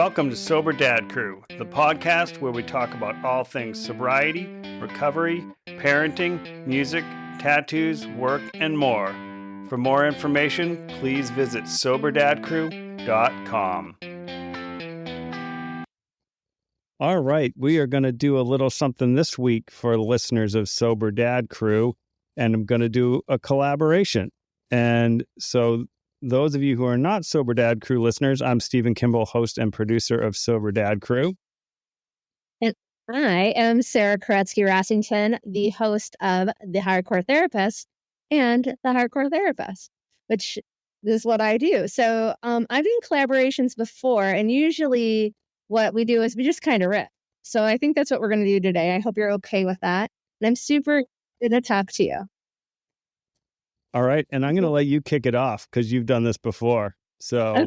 Welcome to Sober Dad Crew, the podcast where we talk about all things sobriety, recovery, parenting, music, tattoos, work, and more. For more information, please visit soberdadcrew.com. All right, we are going to do a little something this week for listeners of Sober Dad Crew, and I'm going to do a collaboration. And so those of you who are not Sober Dad Crew listeners, I'm Stephen Kimball, host and producer of Sober Dad Crew. And I am Sarah Kuretzky Rossington, the host of The Hardcore Therapist and The Hardcore Therapist, which is what I do. So I've done collaborations before, and usually what we do is we just kind of rip. So I think that's what we're going to do today. I hope you're okay with that. And I'm super good to talk to you. All right. And I'm going to let you kick it off because you've done this before. So,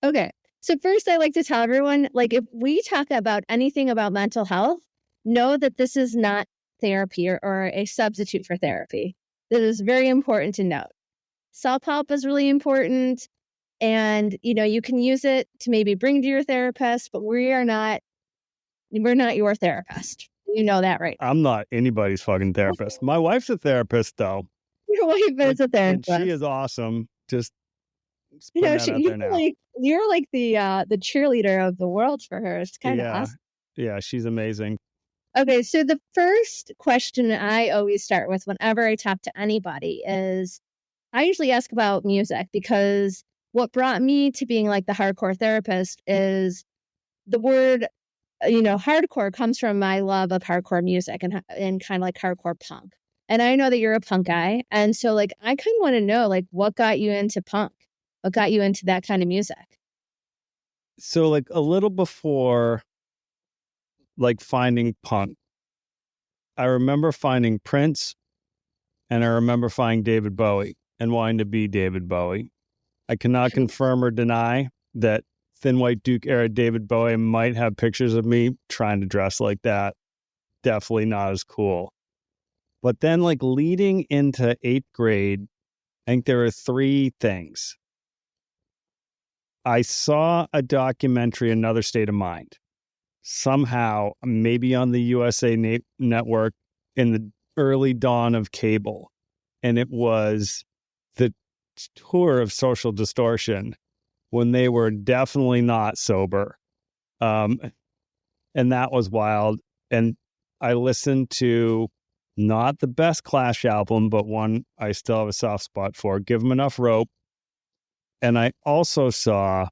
okay. So first, I like to tell everyone, like, if we talk about anything about mental health, know that this is not therapy or a substitute for therapy. That is very important to note. Self-help is really important. And, you can use it to maybe bring to your therapist, but we're not your therapist. You know that, right? I'm not anybody's fucking therapist. My wife's a therapist, though. Your wife is a therapist. And she is awesome. Just you're like the cheerleader of the world for her. It's kind of awesome. Yeah, she's amazing. Okay, so the first question I always start with whenever I talk to anybody is I usually ask about music, because what brought me to being like the hardcore therapist is the word, hardcore comes from my love of hardcore music and kind of like hardcore punk. And I know that you're a punk guy. And so like, I kind of want to know, like, what got you into punk? What got you into that kind of music? So like a little before like finding punk, I remember finding Prince and I remember finding David Bowie and wanting to be David Bowie. I cannot confirm or deny that Thin White Duke era David Bowie might have pictures of me trying to dress like that. Definitely not as cool. But then like leading into 8th grade, I think there were 3 things. I saw a documentary, Another State of Mind, somehow, maybe on the USA Network in the early dawn of cable. And it was the tour of Social Distortion when they were definitely not sober. And that was wild. And I listened to not the best Clash album, but one I still have a soft spot for, Give 'Em Enough Rope. And I also saw,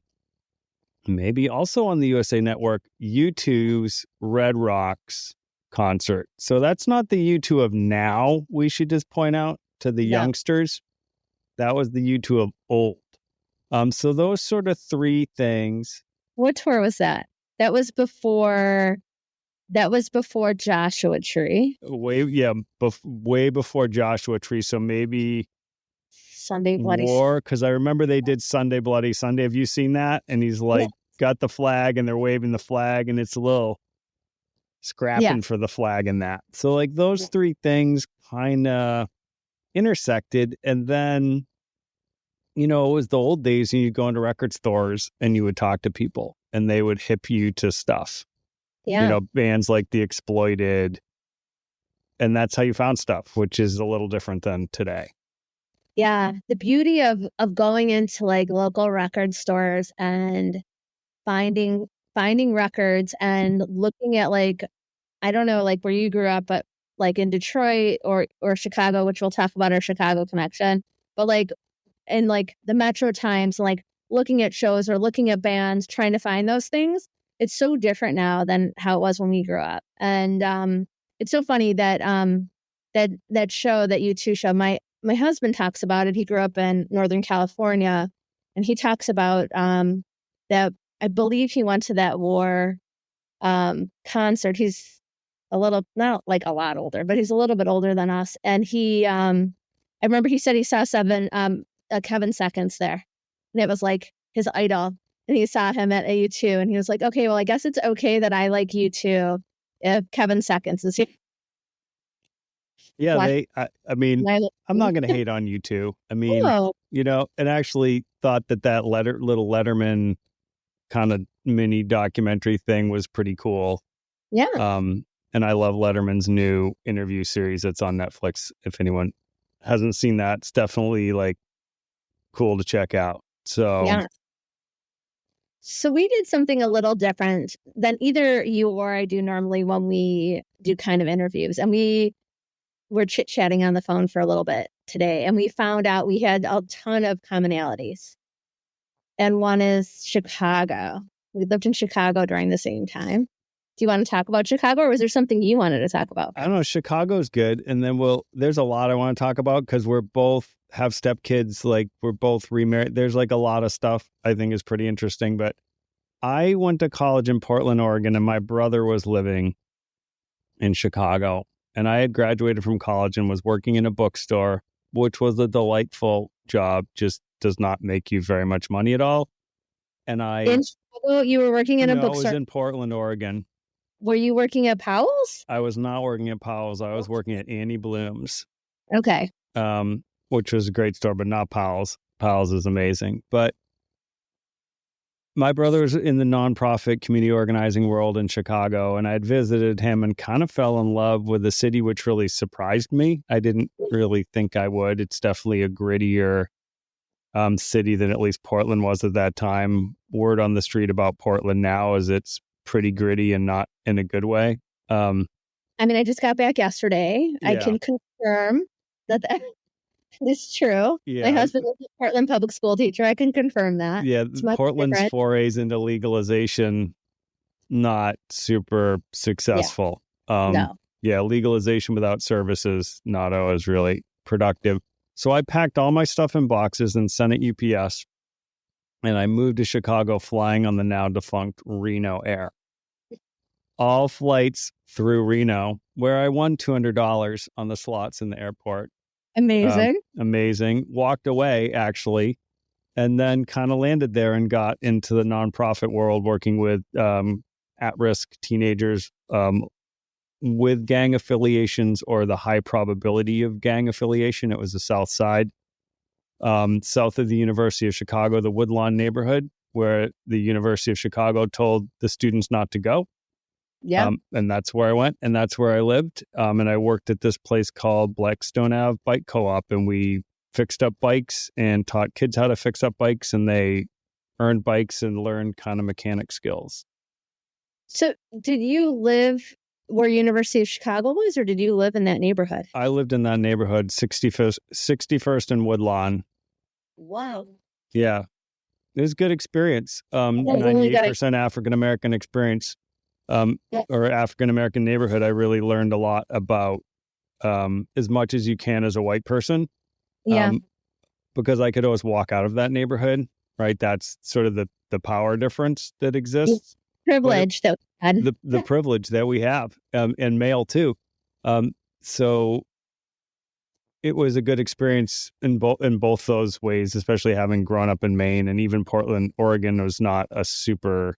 maybe also on the USA Network, U2's Red Rocks concert. So that's not the U2 of now, we should just point out to the youngsters. That was the U2 of old. So those sort of 3 things. What tour was that? That was before Joshua Tree. Way before Joshua Tree. So maybe Sunday Bloody War, because I remember they did Sunday Bloody Sunday. Have you seen that? And he's like got the flag and they're waving the flag and it's a little scrapping for the flag and that. So like those 3 things kind of intersected. And then, it was the old days and you'd go into record stores and you would talk to people and they would hip you to stuff. Yeah. Bands like The Exploited. And that's how you found stuff, which is a little different than today. Yeah. The beauty of going into like local record stores and finding records and looking at like, I don't know, like where you grew up, but like in Detroit or Chicago, which we'll talk about our Chicago connection, but like in like the Metro Times, like looking at shows or looking at bands, trying to find those things. It's so different now than how it was when we grew up. And it's so funny that that show, that U2 show, my husband talks about it. He grew up in Northern California, and he talks about that. I believe he went to that War concert. He's a little, not like a lot older, but he's a little bit older than us. And he, I remember he said he saw Kevin Seconds there, and it was like his idol. And he saw him at U2, and he was like, okay, well, I guess it's okay that I like U2 if Kevin Seconds is here. Yeah, I mean, I'm not going to hate on U2. I mean, and actually thought that little Letterman kind of mini documentary thing was pretty cool. Yeah. And I love Letterman's new interview series that's on Netflix. If anyone hasn't seen that, it's definitely like cool to check out. So Yeah. So we did something a little different than either you or I do normally when we do kind of interviews. And we were chit-chatting on the phone for a little bit today, and we found out we had a ton of commonalities. And one is Chicago. We lived in Chicago during the same time. Do you want to talk about Chicago, or was there something you wanted to talk about? I don't know. Chicago's good. And then there's a lot I want to talk about because we're both have stepkids. Like we're both remarried. There's like a lot of stuff I think is pretty interesting. But I went to college in Portland, Oregon, and my brother was living in Chicago. And I had graduated from college and was working in a bookstore, which was a delightful job, just does not make you very much money at all. And In Chicago, you were working in a no, it was bookstore. in Portland, Oregon. Were you working at Powell's? I was not working at Powell's. I was working at Annie Bloom's, Okay. which was a great store, but not Powell's. Powell's is amazing. But my brother was in the nonprofit community organizing world in Chicago, and I had visited him and kind of fell in love with the city, which really surprised me. I didn't really think I would. It's definitely a grittier city than at least Portland was at that time. Word on the street about Portland now is it's pretty gritty and not in a good way. I mean, I just got back yesterday. I can confirm that that is true. My husband was a Portland public school teacher. I can confirm that. Yeah, Portland's forays into legalization, not super successful. No. Yeah, legalization without services, not always really productive. So I packed all my stuff in boxes and sent it UPS. And I moved to Chicago flying on the now defunct Reno Air. All flights through Reno, where I won $200 on the slots in the airport. Amazing. Amazing. Walked away, actually, and then kind of landed there and got into the nonprofit world working with at-risk teenagers with gang affiliations or the high probability of gang affiliation. It was the South Side, south of the University of Chicago, the Woodlawn neighborhood, where the University of Chicago told the students not to go. Yeah. And that's where I went, and that's where I lived. And I worked at this place called Blackstone Ave Bike Co-op, and we fixed up bikes and taught kids how to fix up bikes, and they earned bikes and learned kind of mechanic skills. So did you live where University of Chicago was, or did you live in that neighborhood? I lived in that neighborhood, 61st and Woodlawn. Wow. Yeah. It was a good experience. 98% African-American experience. Or African-American neighborhood, I really learned a lot about as much as you can as a white person. Yeah. Because I could always walk out of that neighborhood, right? That's sort of the power difference that exists. Privilege that we had. The privilege that we have, and male too. So it was a good experience in both those ways, especially having grown up in Maine, and even Portland, Oregon was not a super,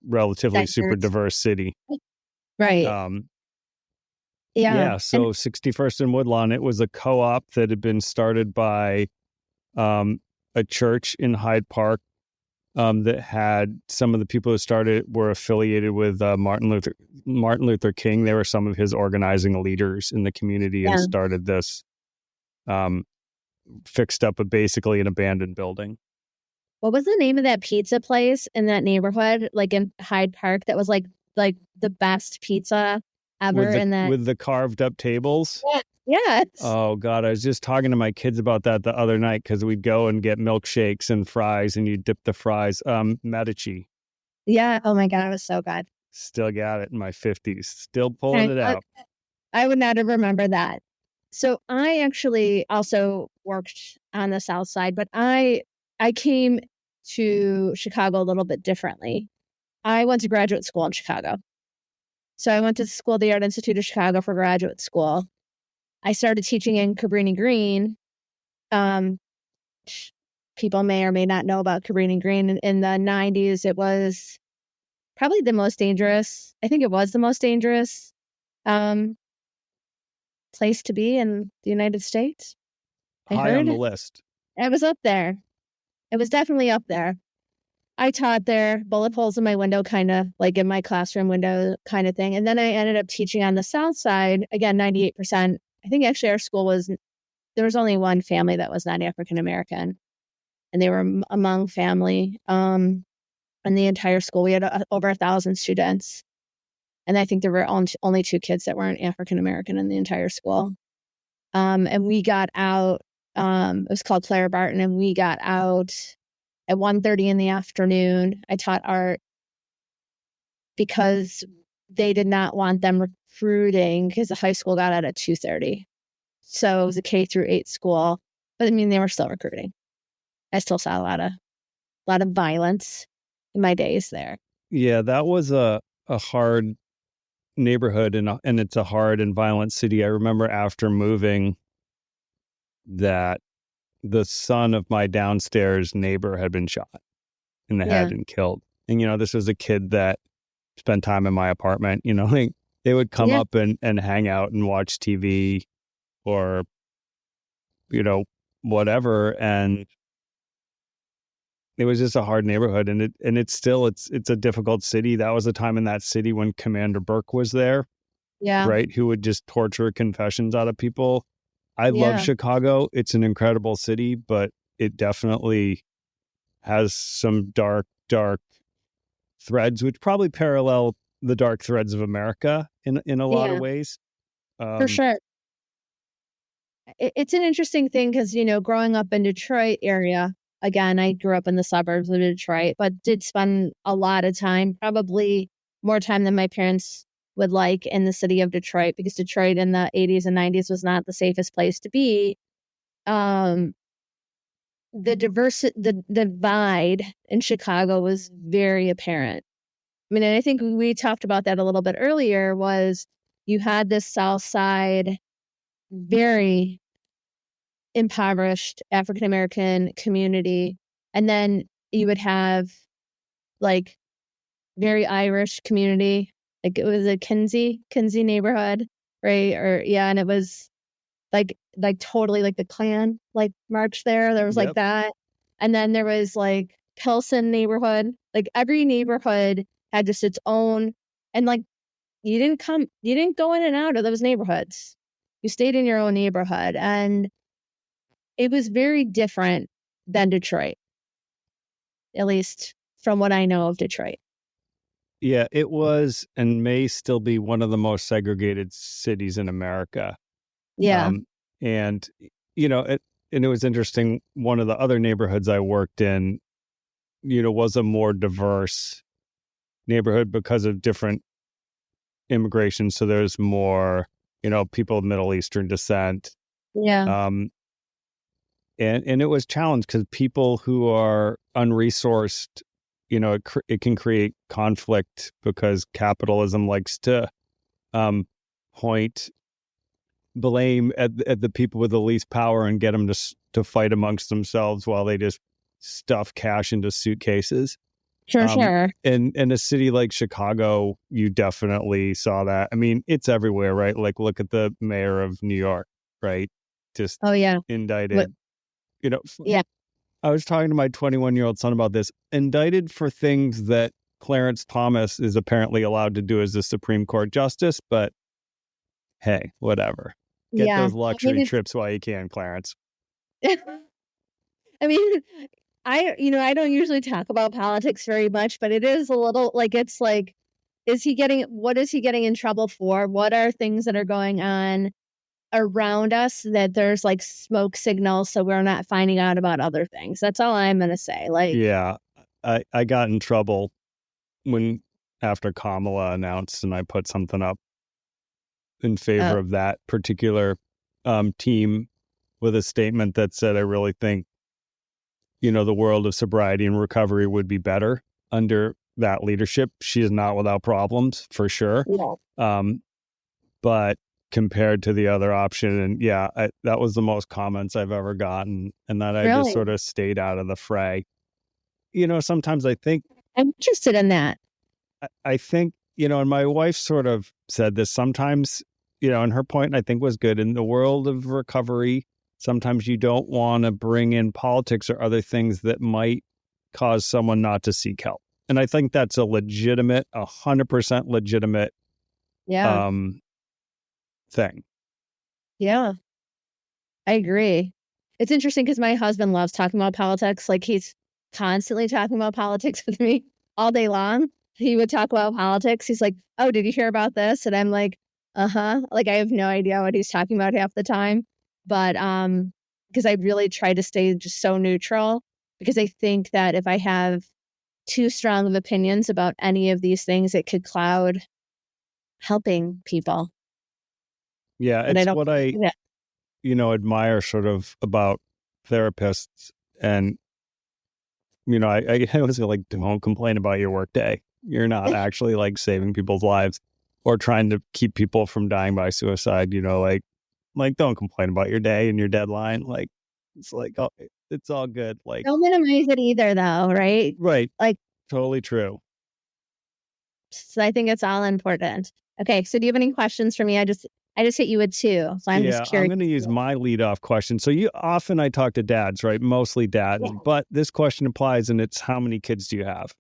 relatively super diverse city. Right. Yeah. So 61st and Woodlawn, it was a co-op that had been started by a church in Hyde Park that had some of the people who started were affiliated with Martin Luther King. They were some of his organizing leaders in the community and started this, fixed up basically an abandoned building. What was the name of that pizza place in that neighborhood, like in Hyde Park, that was like the best pizza ever with the carved up tables? Yes. Oh God, I was just talking to my kids about that the other night because we'd go and get milkshakes and fries, and you dip the fries. Medici. Yeah. Oh my God, it was so good. Still got it in my 50s. Still pulling it out. I would not have remembered that. So I actually also worked on the South Side, but I came to Chicago a little bit differently. I went to graduate school in Chicago. So I went to the School of the Art Institute of Chicago for graduate school. I started teaching in Cabrini Green. People may or may not know about Cabrini Green. In the 90s, it was probably the most dangerous. I think it was the most dangerous place to be in the United States. High on the list. It was up there. It was definitely up there. I taught there, bullet holes in my window, kind of like in my classroom window kind of thing. And then I ended up teaching on the South Side, again, 98%. I think actually our school there was only one family that was not African American, and they were among family. In the entire school, we had over 1,000 students. And I think there were only 2 kids that weren't African American in the entire school. And we got out, it was called Clara Barton, and we got out at 1:30 in the afternoon. I taught art because they did not want them recruiting, because the high school got out at 2:30. So it was a K through 8 school. But I mean, they were still recruiting. I still saw a lot of violence in my days there. Yeah, that was a hard neighborhood, and it's a hard and violent city. I remember after moving that the son of my downstairs neighbor had been shot in the Yeah. head and killed. And, this was a kid that spent time in my apartment. Like, they would come Yeah. up and hang out and watch TV or, whatever. And it was just a hard neighborhood. And it's a difficult city. That was a time in that city when Commander Burke was there, Yeah. right? Who would just torture confessions out of people. I love Yeah. Chicago. It's an incredible city, but it definitely has some dark threads, which probably parallel the dark threads of America in a lot of Yeah. ways. For sure. It's an interesting thing because, growing up in Detroit area, again, I grew up in the suburbs of Detroit, but did spend a lot of time, probably more time than my parents would like, in the city of Detroit, because Detroit in the 80s and 90s was not the safest place to be. The divide in Chicago was very apparent. I mean, and I think we talked about that a little bit earlier, was you had this South Side, very impoverished African American community, and then you would have like very Irish community. Like, it was a Kinsey neighborhood, right? Or yeah, and it was like totally like the Klan like march there. There was like Yep. that, and then there was like Pilsen neighborhood. Like, every neighborhood had just its own, and like you didn't go in and out of those neighborhoods. You stayed in your own neighborhood, and it was very different than Detroit, at least from what I know of Detroit. Yeah, it was and may still be one of the most segregated cities in America. Yeah. And and it was interesting. One of the other neighborhoods I worked in, was a more diverse neighborhood because of different immigration. So there's more, people of Middle Eastern descent. Yeah. Um, and it was challenged because people who are unresourced, it can create conflict because capitalism likes to point blame at the people with the least power and get them to fight amongst themselves while they just stuff cash into suitcases. Sure. In a city like Chicago, you definitely saw that. I mean, it's everywhere, right? Like, look at the mayor of New York, right? Just Oh yeah. indicted. Yeah. I was talking to my 21-year-old son about this. Indicted for things that Clarence Thomas is apparently allowed to do as the Supreme Court justice, but hey, whatever. Get Yeah. those luxury trips while you can, Clarence. I mean, I don't usually talk about politics very much, but it is a little like, it's like, what is he getting in trouble for? What are things that are going on around us that there's like smoke signals, so we're not finding out about other things? That's all I'm going to say. Like, Yeah, I got in trouble after Kamala announced, and I put something up in favor of that particular team with a statement that said, I really think, the world of sobriety and recovery would be better under that leadership. She is not without problems, for sure. yeah. But compared to the other option, and yeah, that was the most comments I've ever gotten, and that I just sort of stayed out of the fray. Sometimes I think I'm interested in that. I think, and my wife sort of said this sometimes, and her point I think was good. In the world of recovery, sometimes you don't want to bring in politics or other things that might cause someone not to seek help. And I think that's a legitimate, 100% legitimate Yeah. thing. Yeah. I agree. It's interesting because my husband loves talking about politics. Like he's constantly talking about politics with me all day long. He would talk about politics. He's like, "Oh, did you hear about this?" And I'm like, "Uh-huh." Like I have no idea what he's talking about half the time. But because I really try to stay just so neutral because I think that if I have too strong of opinions about any of these things, it could cloud helping people. Yeah, And I it's don't what I, yeah. admire sort of about therapists. And, I always feel like, don't complain about your work day. You're not actually like saving people's lives or trying to keep people from dying by suicide, like don't complain about your day and your deadline. Like, it's like, oh, it's all good. Like, Don't minimize it either though, right? right. Like Totally true. so I think it's all important. Okay, so do you have any questions for me? I just hit you with two, so I'm just Yeah, I'm curious. going to use my leadoff question. So I talk to dads, right? Mostly dads, Yeah. but this question applies, and it's how many kids do you have?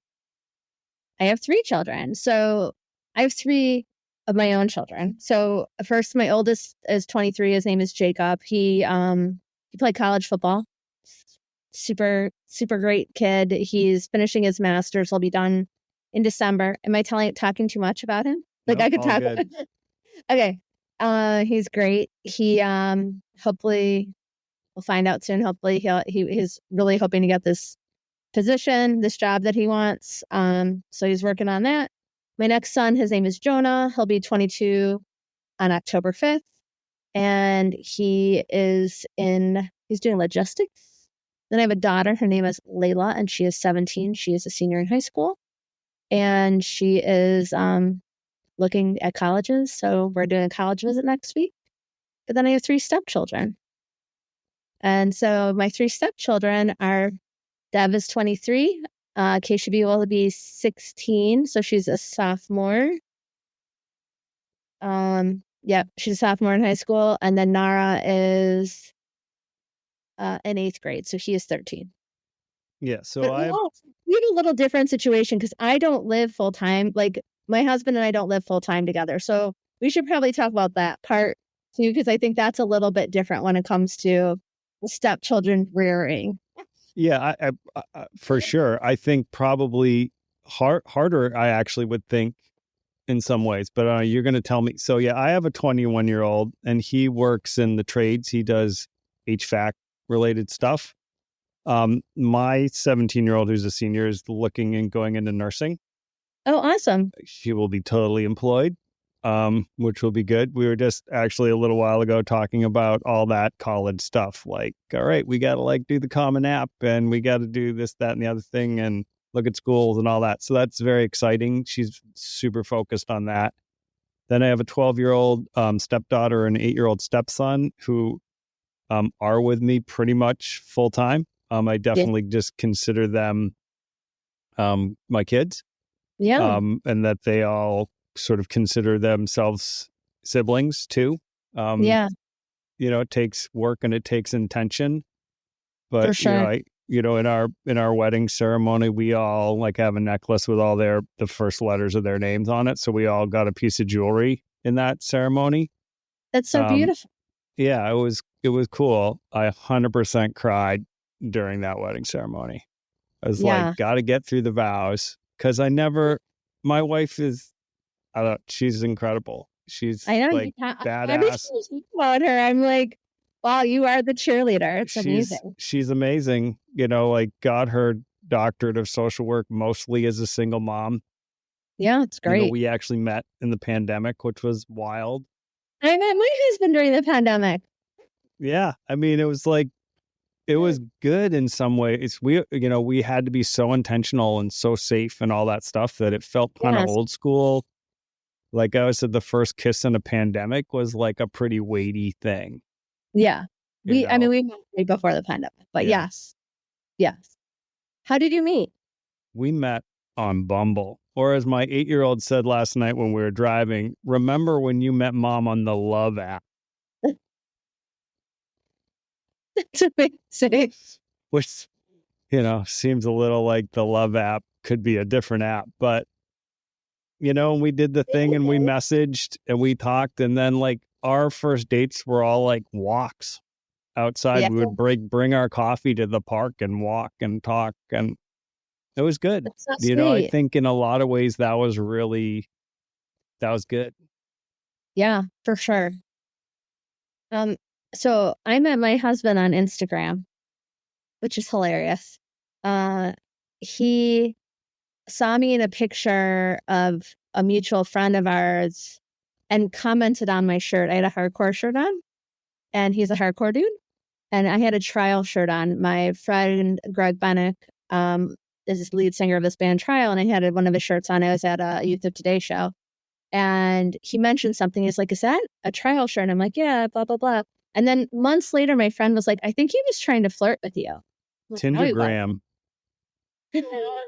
I have three children. So I have three of my own children. So first, my oldest is 23. His name is Jacob. He played college football. Super, super great kid. He's finishing his master's. He'll be done in December. Am I talking too much about him? Like Nope, I could all talk. good. Okay. He's great. He hopefully we'll find out soon. Hopefully he's really hoping to get this position, this job that he wants. So he's working on that. My next son, his name is Jonah. He'll be 22 on October 5th. And he's doing logistics. Then I have a daughter. Her name is Layla, and she is 17. She is a senior in high school. And she is looking at colleges. So we're doing a college visit next week. But then I have three stepchildren. And so my three stepchildren are Dev is 23. Keisha will be 16. So she's a sophomore. She's a sophomore in high school. And then Nara is in eighth grade. So she is 13. Yeah, so But we have a little different situation because I don't live full time. Like my husband and I don't live full time together. So we should probably talk about that part too, because I think that's a little bit different when it comes to stepchildren rearing. yeah, I for sure. I think probably harder. I actually would think in some ways, but you're going to tell me. So yeah, I have a 21-year-old, and he works in the trades. He does HVAC related stuff. My 17-year-old, who's a senior, is looking and going into nursing. Oh, awesome. She will be totally employed, which will be good. We were just actually a little while ago talking about all that college stuff. Like, all right, we got to like do the Common App, and we got to do this, that, and the other thing, and look at schools and all that. So that's very exciting. She's super focused on that. Then I have a 12-year-old stepdaughter and an 8-year-old stepson who are with me pretty much full time. I Yeah. definitely just consider them my kids, Yeah. and that they all sort of consider themselves siblings too. Um, Yeah, it takes work and it takes intention, for but sure. in our wedding ceremony, we all like have a necklace with all the first letters of their names on it. So we all got a piece of jewelry in that ceremony. That's so Um, beautiful. yeah, it was cool. I 100% cried during that wedding ceremony. I was like, Yeah. got to get through the vows because my wife is, I don't, she's incredible. She's I know like every time badass. you speak about her, I'm like, wow, you are the cheerleader. It's She's amazing. she's amazing. Like got her doctorate of social work mostly as a single mom. Yeah, it's great. We actually met in the pandemic, which was wild. I met my husband during the pandemic. Yeah, I mean, it was good in some way. We had to be so intentional and so safe and all that stuff that it felt kind of Yes. old school. Like I always said, the first kiss in a pandemic was like a pretty weighty thing, Yeah. you I mean, know? we met right before the pandemic, but Yeah. yes. Yes. How did you meet? We met on Bumble. Or as my 8-year-old said last night when we were driving, remember when you met mom on the Love app? That's amazing. Which Seems a little like the love app could be a different app, but we did the thing and we messaged and we talked, and then like our first dates were all like walks outside. Yeah, We would bring our coffee to the park and walk and talk, and it was good. that's so I sweet. think in a lot of ways that was good. Yeah, for sure. Um, so I met my husband on Instagram, which is hilarious. Uh, he saw me in a picture of a mutual friend of ours and commented on my shirt. I had a hardcore shirt on, and he's a hardcore dude. And I had a trial shirt on. My friend Greg Bennick is the lead singer of this band Trial, and I had one of his shirts on. I was at a Youth of Today show, and he mentioned something. He's like, "Is that a trial shirt?" And I'm like, "Yeah, blah blah blah." And then months later, my friend was like, "I think he was trying to flirt with you." I'm like, no, he wasn't. Tindergram.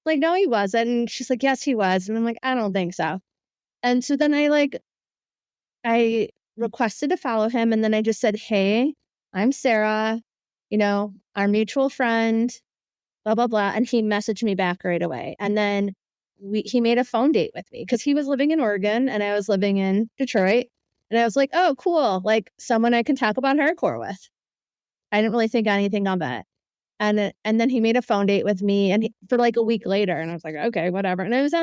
Like, no, he wasn't. And she's like, "Yes, he was." And I'm like, "I don't think so." And so then I requested to follow him, and then I just said, "Hey, I'm Sarah, our mutual friend, blah blah blah." And he messaged me back right away. And then he made a phone date with me because he was living in Oregon and I was living in Detroit. And I was like, "Oh, cool! Like someone I can talk about hardcore with." I didn't really think anything of it. And then he made a phone date with me, and for like a week later, and I was like, "Okay, whatever." And I was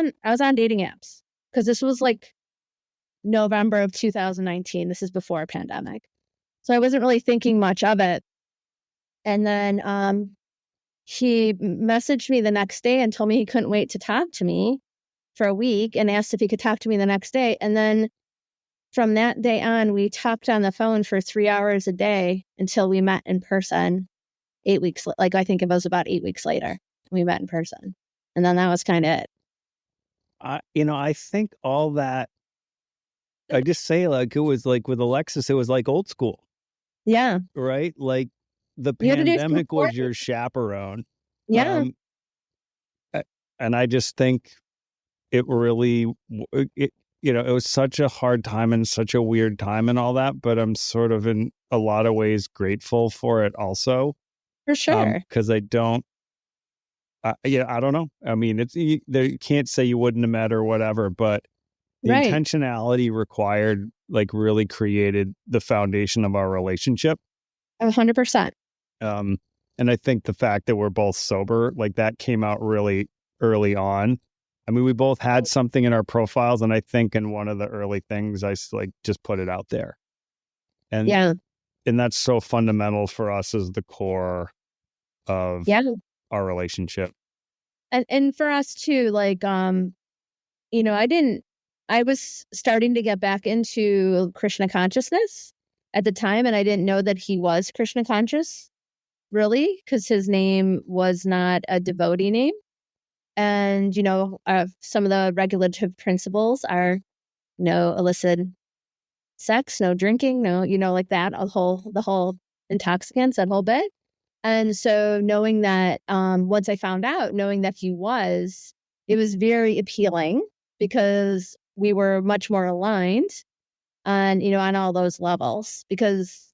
on dating apps because this was like November of 2019. This is before a pandemic. So I wasn't really thinking much of it. And then he messaged me the next day and told me he couldn't wait to talk to me for a week and asked if he could talk to me the next day. And then from that day on, we talked on the phone for 3 hours a day until we met in person 8 weeks. Like I think it was about 8 weeks later, we met in person. And then that was kind of it. I think all that, I just say, like, it was like with Alexis, it was like old school, Yeah. right? Like the You had to do some pandemic was courting. your chaperone. Yeah, Um, and I just think it really, it was such a hard time and such a weird time and all that, but I'm sort of in a lot of ways grateful for it also. for sure. Because I don't, I don't know. I mean, you can't say you wouldn't have met or whatever, but the Right. intentionality required like really created the foundation of our relationship. 100%. Um, and I think the fact that we're both sober, like that came out really early on. I mean, we both had something in our profiles, and I think in one of the early things, like just put it out there, and Yeah. that's so fundamental for us as the core of Yeah. our relationship. And for us too, like I was starting to get back into Krishna consciousness at the time, and I didn't know that he was Krishna conscious, really, because his name was not a devotee name. And some of the regulative principles are no illicit sex, no drinking, no, like that, the whole intoxicants, that whole bit. And so knowing that, once I found out, knowing that it was very appealing because we were much more aligned on, on all those levels because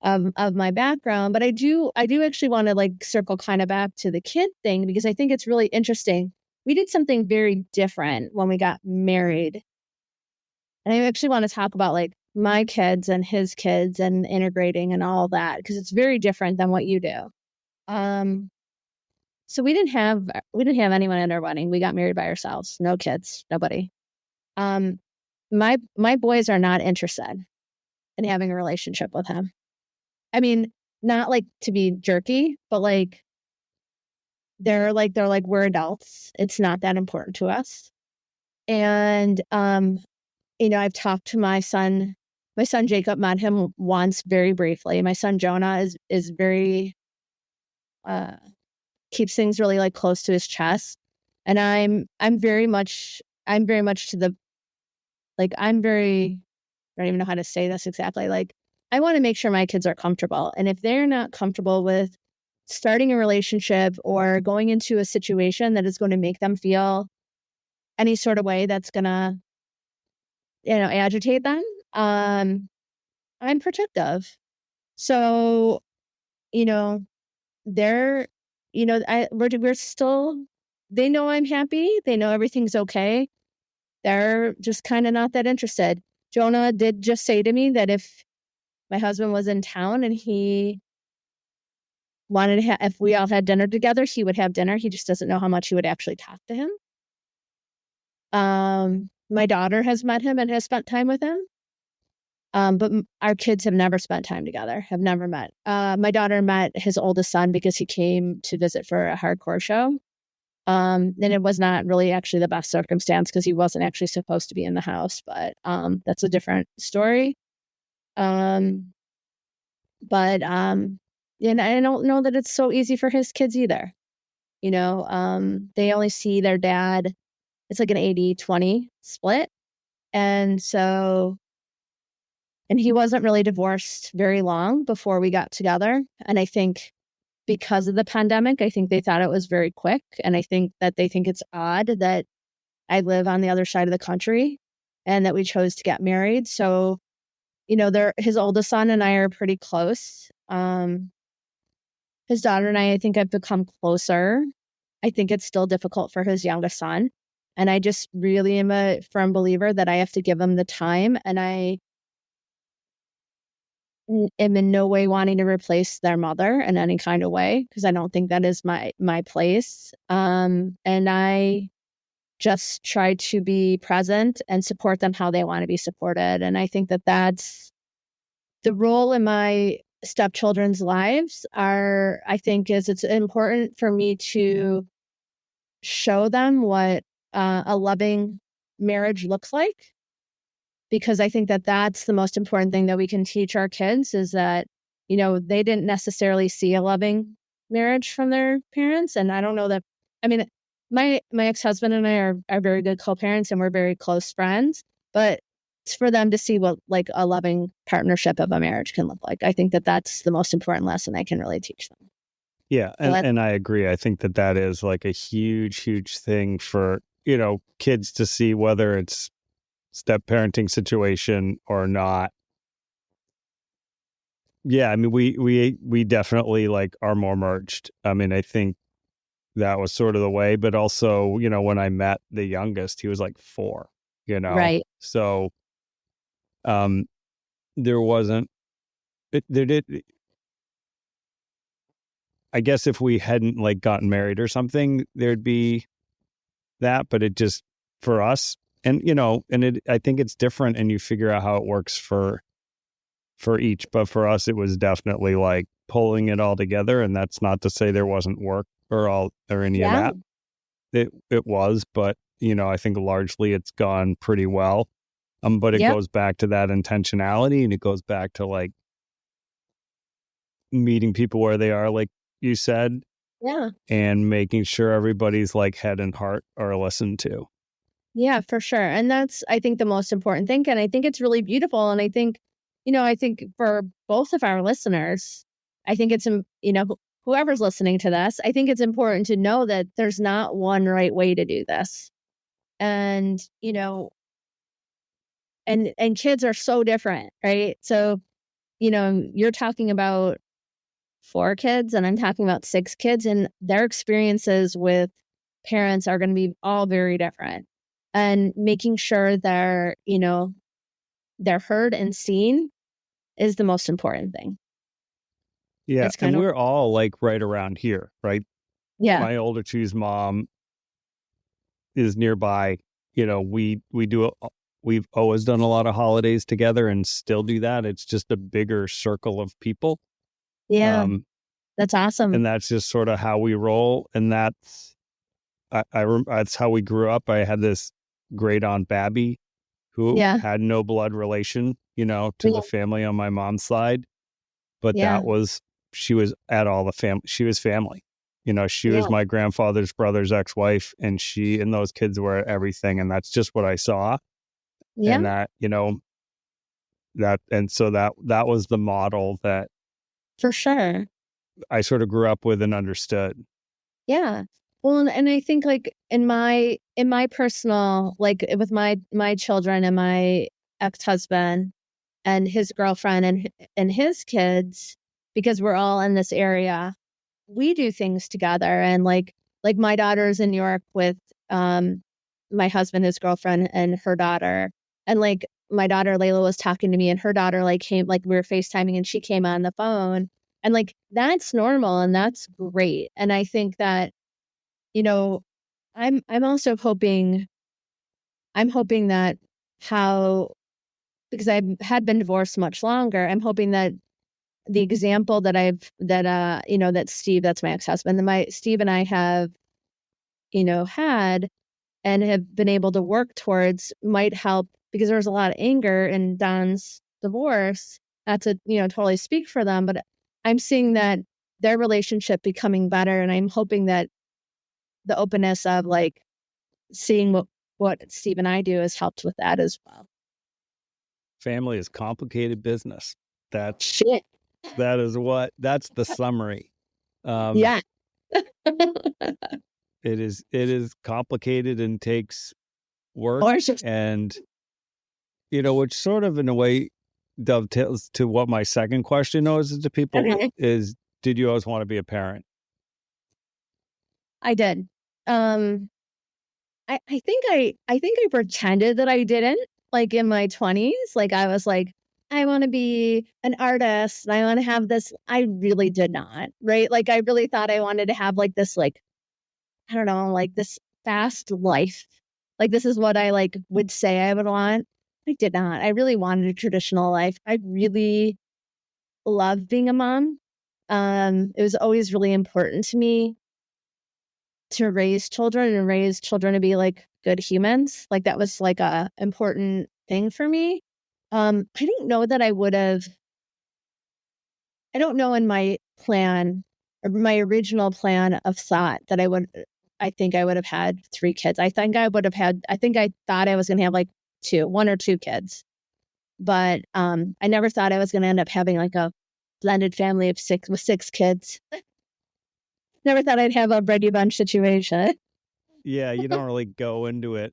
of my background. But I do actually want to like circle kind of back to the kid thing because I think it's really interesting. We did something very different when we got married. And I actually want to talk about like my kids and his kids and integrating and all that because it's very different than what you do. Um, so we didn't have anyone at our wedding. We got married by ourselves. No kids, nobody. Um, my boys are not interested in having a relationship with him. I mean, not like to be jerky, but like they're like we're adults. It's not that important to us. And I've talked to my son. My son Jacob met him once very briefly. My son Jonah is very uh keeps things really like close to his chest. And I'm very much to the like I'm very I don't even know how to say this exactly. Like I want to make sure my kids are comfortable. And if they're not comfortable with starting a relationship or going into a situation that is going to make them feel any sort of way that's gonna, agitate them, I'm protective. So, you know, they're, we're still, they know I'm happy. They know everything's okay. They're just kind of not that interested. Jonah did just say to me that if my husband was in town and he wanted to if we all had dinner together, he would have dinner. He just doesn't know how much he would actually talk to him. My daughter has met him and has spent time with him. But our kids have never spent time together, have never met. My daughter met his oldest son because he came to visit for a hardcore show. And it was not really actually the best circumstance because he wasn't actually supposed to be in the house, but that's a different story. But and I don't know that it's so easy for his kids either. They only see their dad. It's like an 80-20 split. And so, and he wasn't really divorced very long before we got together. And I think because of the pandemic, I think they thought it was very quick. And I think that they think it's odd that I live on the other side of the country and that we chose to get married. So, his oldest son and I are pretty close. His daughter and I think I've become closer. I think it's still difficult for his youngest son. And I just really am a firm believer that I have to give him the time. And I am in no way wanting to replace their mother in any kind of way, because I don't think that is my place. And I just try to be present and support them how they want to be supported. And I think that that's the role in my stepchildren's lives it's important for me to show them what a loving marriage looks like, because I think that that's the most important thing that we can teach our kids is that, they didn't necessarily see a loving marriage from their parents. And I don't know that, I mean, my ex-husband and I are very good co-parents and we're very close friends, but it's for them to see what like a loving partnership of a marriage can look like. I think that that's the most important lesson I can really teach them. Yeah. And I agree. I think that is like a huge, huge thing for, kids to see, whether it's step parenting situation or not. Yeah. I mean, we definitely like are more merged. I mean, I think that was sort of the way, but also, when I met the youngest, he was like 4, Right. so, there wasn't, there did, I guess if we hadn't like gotten married or something, there'd be that, but it just, for us, and, I think it's different and you figure out how it works for each, but for us, it was definitely like pulling it all together. And that's not to say there wasn't work or any of Yeah. that. It was, but I think largely it's gone pretty well. But it Yep. goes back to that intentionality, and it goes back to like meeting people where they are, like you said, Yeah. and making sure everybody's like head and heart are listened to. Yeah, for sure. And that's, I think, the most important thing. And I think it's really beautiful. And I think, I think for both of our listeners, I think it's, whoever's listening to this, I think it's important to know that there's not one right way to do this. And, and kids are so different, right? So, you're talking about 4 kids and I'm talking about 6 kids, and their experiences with parents are going to be all very different. And making sure they're heard and seen is the most important thing. Yeah. It's And kind of, we're all like right around here, right? yeah, My older two's mom is nearby. We've always done a lot of holidays together and still do that. It's just a bigger circle of people. yeah, that's awesome. And that's just sort of how we roll. And that's, that's how we grew up. I had this great aunt Babby who Yeah, had no blood relation, to yeah, the family on my mom's side. But yeah, she was at all the family. She was family. She yeah, was my grandfather's brother's ex-wife, and she and those kids were everything. And that's just what I saw. yeah, And so that was the model that for sure. I sort of grew up with and understood. Yeah. Well, and I think like in my personal, like with my children and my ex-husband and his girlfriend and his kids, because we're all in this area, we do things together. And like my daughter's in New York with my husband, his girlfriend, and her daughter. And like my daughter Layla was talking to me, and her daughter like came, like we were FaceTiming, and she came on the phone. And like that's normal and that's great. And I think that, you know, I'm also hoping, that how, because I had been divorced much longer, I'm hoping that the example that that Steve, that's my ex-husband, that Steve and I have, had and have been able to work towards might help, because there was a lot of anger in Don's divorce. Not to, totally speak for them, but I'm seeing that their relationship becoming better. And I'm hoping that the openness of like seeing what Steve and I do has helped with that as well. Family is complicated business. That's Shit. That's the summary. Yeah. It is complicated and takes work, and which sort of in a way dovetails to what my second question was to people. Okay. Is, did you always want to be a parent? I did. I think I pretended that I didn't, like in my 20s. Like I was like, I want to be an artist and I want to have this. I really did not, right? Like I really thought I wanted to have like this, like, I don't know, like this fast life. Like this is what I like would say I would want. I did not. I really wanted a traditional life. I really loved being a mom. It was always really important to me to raise children and raise children to be like good humans. Like that was like a important thing for me. I didn't know that I don't know in my plan, or my original plan of thought, that I think I would have had 3 kids. I think I thought I was going to have like 1 or 2 kids. But I never thought I was going to end up having like a blended family of 6 with 6 kids. Never thought I'd have a Brady Bunch situation. Yeah, you don't really go into it.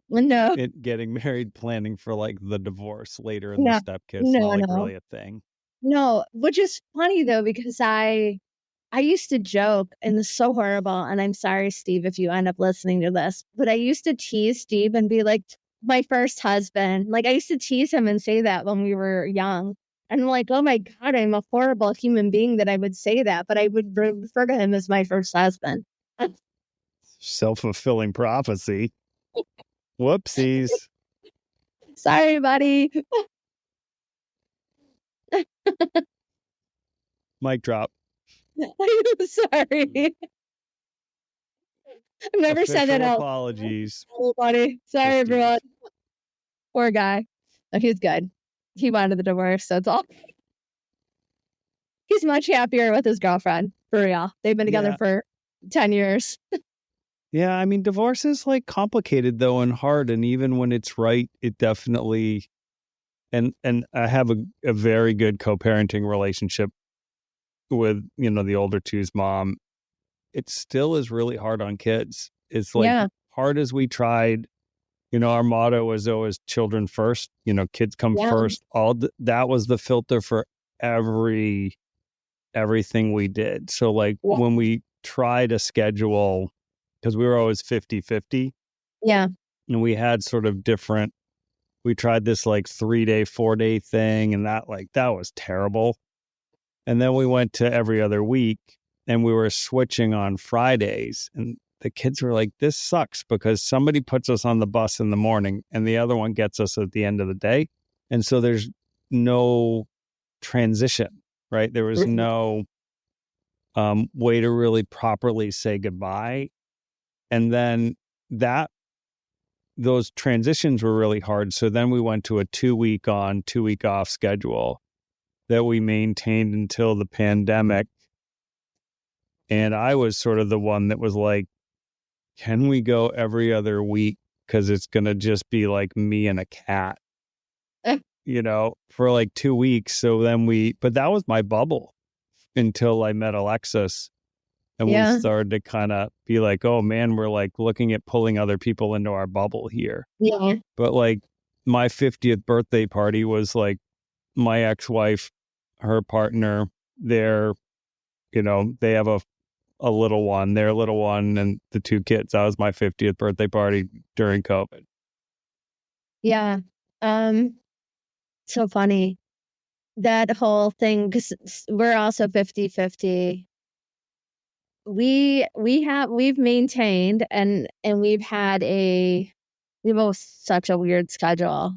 No. Getting married, planning for like the divorce later in the stepkids. No, not like really a thing. No, which is funny though, because I used to joke, and it's so horrible. And I'm sorry, Steve, if you end up listening to this, but I used to tease Steve and be like, my first husband. Like I used to tease him and say that when we were young. And I'm like, oh my God, I'm a horrible human being that I would say that, but I would refer to him as my first husband. Self-fulfilling prophecy. Whoopsies. Sorry, buddy. Mic drop. I'm sorry. I've never said that out. Apologies. Oh, buddy. Sorry, everyone. Poor guy. But he's good. He wanted the divorce, so it's all. He's much happier with his girlfriend, for real. They've been together for 10 years. Yeah, I mean, divorce is like complicated though and hard, and even when it's right, it definitely. And I have a very good co-parenting relationship with the older two's mom. It still is really hard on kids. It's like hard as we tried. Our motto was always children first. Kids come first. That was the filter for everything we did. So like when we try to schedule, because we were always 50-50. Yeah. And we had sort of different, we tried this like 3-day, 4-day thing, and that was terrible. And then we went to every other week, and we were switching on Fridays, and the kids were like, this sucks because somebody puts us on the bus in the morning and the other one gets us at the end of the day. And so there's no transition, right? There was no way to really properly say goodbye. And then those transitions were really hard. So then we went to a 2-week on, 2-week off schedule that we maintained until the pandemic. And I was sort of the one that was like, can we go every other week? Because it's going to just be like me and a cat, for like 2 weeks. So then but that was my bubble until I met Alexis. And we started to kind of be like, oh man, we're like looking at pulling other people into our bubble here. Yeah. But like my 50th birthday party was like my ex-wife, her partner, they have a a little one, their little one, and the two kids. That was my 50th birthday party during COVID. Yeah. So funny. That whole thing, because we're also 50-50. We've maintained and we've such a weird schedule.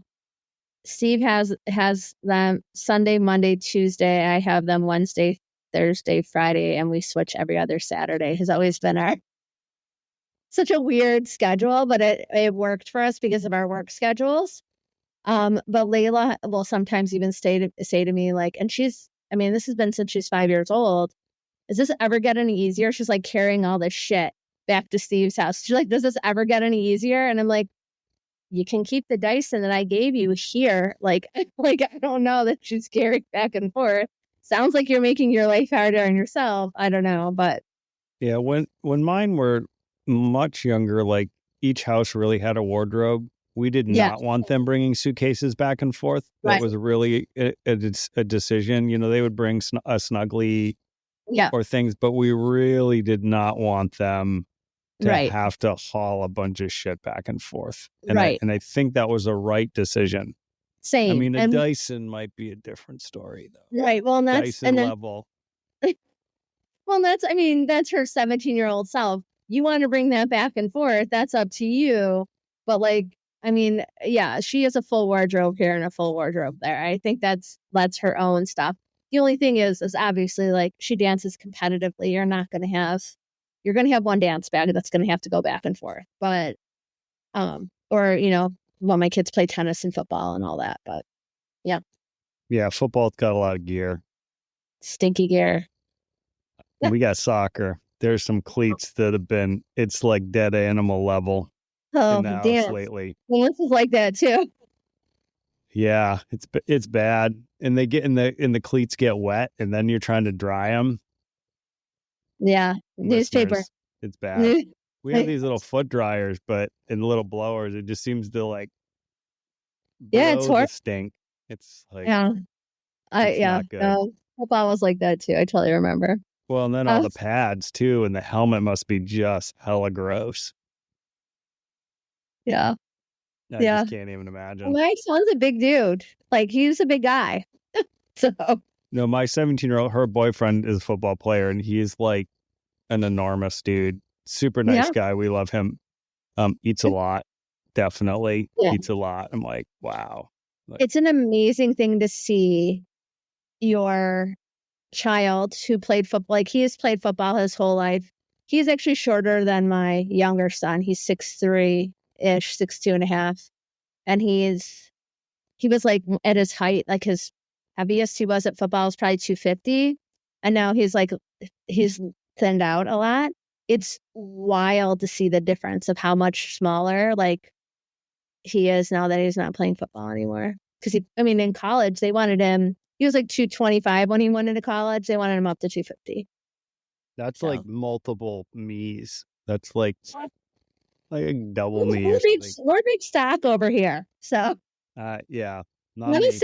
Steve has them Sunday, Monday, Tuesday. I have them Wednesday, Thursday, Friday, and we switch every other Saturday. Has always been our such a weird schedule, but it worked for us because of our work schedules. But Layla will sometimes even say to me, like, and this has been since she's 5 years old. Does this ever get any easier? She's like carrying all this shit back to Steve's house. She's like, does this ever get any easier? And I'm like, you can keep the Dyson that I gave you here. Like I don't know that she's carrying back and forth. Sounds like you're making your life harder on yourself. I don't know, but yeah, when mine were much younger, like each house really had a wardrobe. We did yeah, not want them bringing suitcases back and forth. That right, was really a decision. You know, they would bring a Snuggly yeah, or things, but we really did not want them to right, have to haul a bunch of shit back and forth. right. And I think that was a right decision. I Same, mean, a and Dyson might be a different story though. right. Well, and Dyson level. that's her 17-year-old self. You want to bring that back and forth, that's up to you. But yeah, she has a full wardrobe here and a full wardrobe there. I think that's her own stuff. The only thing is obviously like she dances competitively. You're going to have one dance bag that's going to have to go back and forth. But, my kids play tennis and football and all that. But yeah. Yeah, football's got a lot of gear. Stinky gear. We got soccer. There's some cleats that have been, it's like dead animal level Oh, in the house dance. lately. Dance is like that too. Yeah, it's bad. And they get in the cleats get wet and then you're trying to dry them. Yeah. Newspaper. Listeners, it's bad. We have these little foot dryers, but in little blowers, it just seems to like Yeah, it's blow the horrible. stink. It's like, Yeah. it's not good. Football was like that too. I totally remember. Well, and then all the pads too, and the helmet must be just hella gross. Yeah. I Yeah. just can't even imagine. My son's a big dude. Like he's a big guy. So No, my 17-year-old, her boyfriend is a football player, and he's like an enormous dude. Super nice yeah. guy. We love him. Eats a lot. Definitely Yeah. eats a lot. I'm like, wow. Like, It's an amazing thing to see your child who played football. Like he has played football his whole life. He's actually shorter than my younger son. He's 6'3" ish, 6'2.5". And he was like at his height, like his heaviest he was at football was probably 250. And now he's thinned out a lot. It's wild to see the difference of how much smaller like he is now that he's not playing football anymore. Because in college they wanted him. He was like 225 when he went into college. They wanted him up to 250. that's So like multiple me's. That's like a double me we're or something. big stock over here. So Yeah, not one me. is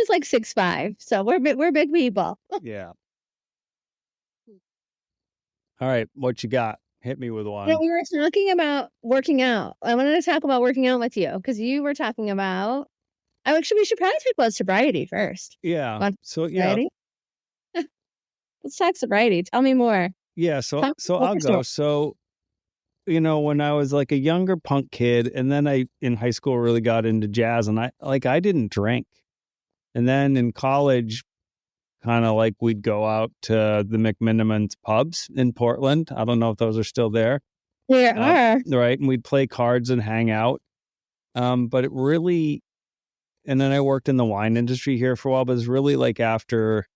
like 6'5". So we're big people. Yeah. All right, what you got? Hit me with one. We were talking about working out. I wanted to talk about working out with you because you were talking about. Oh, actually, we should probably talk about sobriety first. Yeah. So sobriety? Let's talk sobriety. Tell me more. yeah. So I'll go. So when I was like a younger punk kid, and then I in high school really got into jazz, and I didn't drink, and then in college, kind of like we'd go out to the McMinimans pubs in Portland. I don't know if those are still there. There are. Right, and we'd play cards and hang out. But it really, and then I worked in the wine industry here for a while. But it's really like after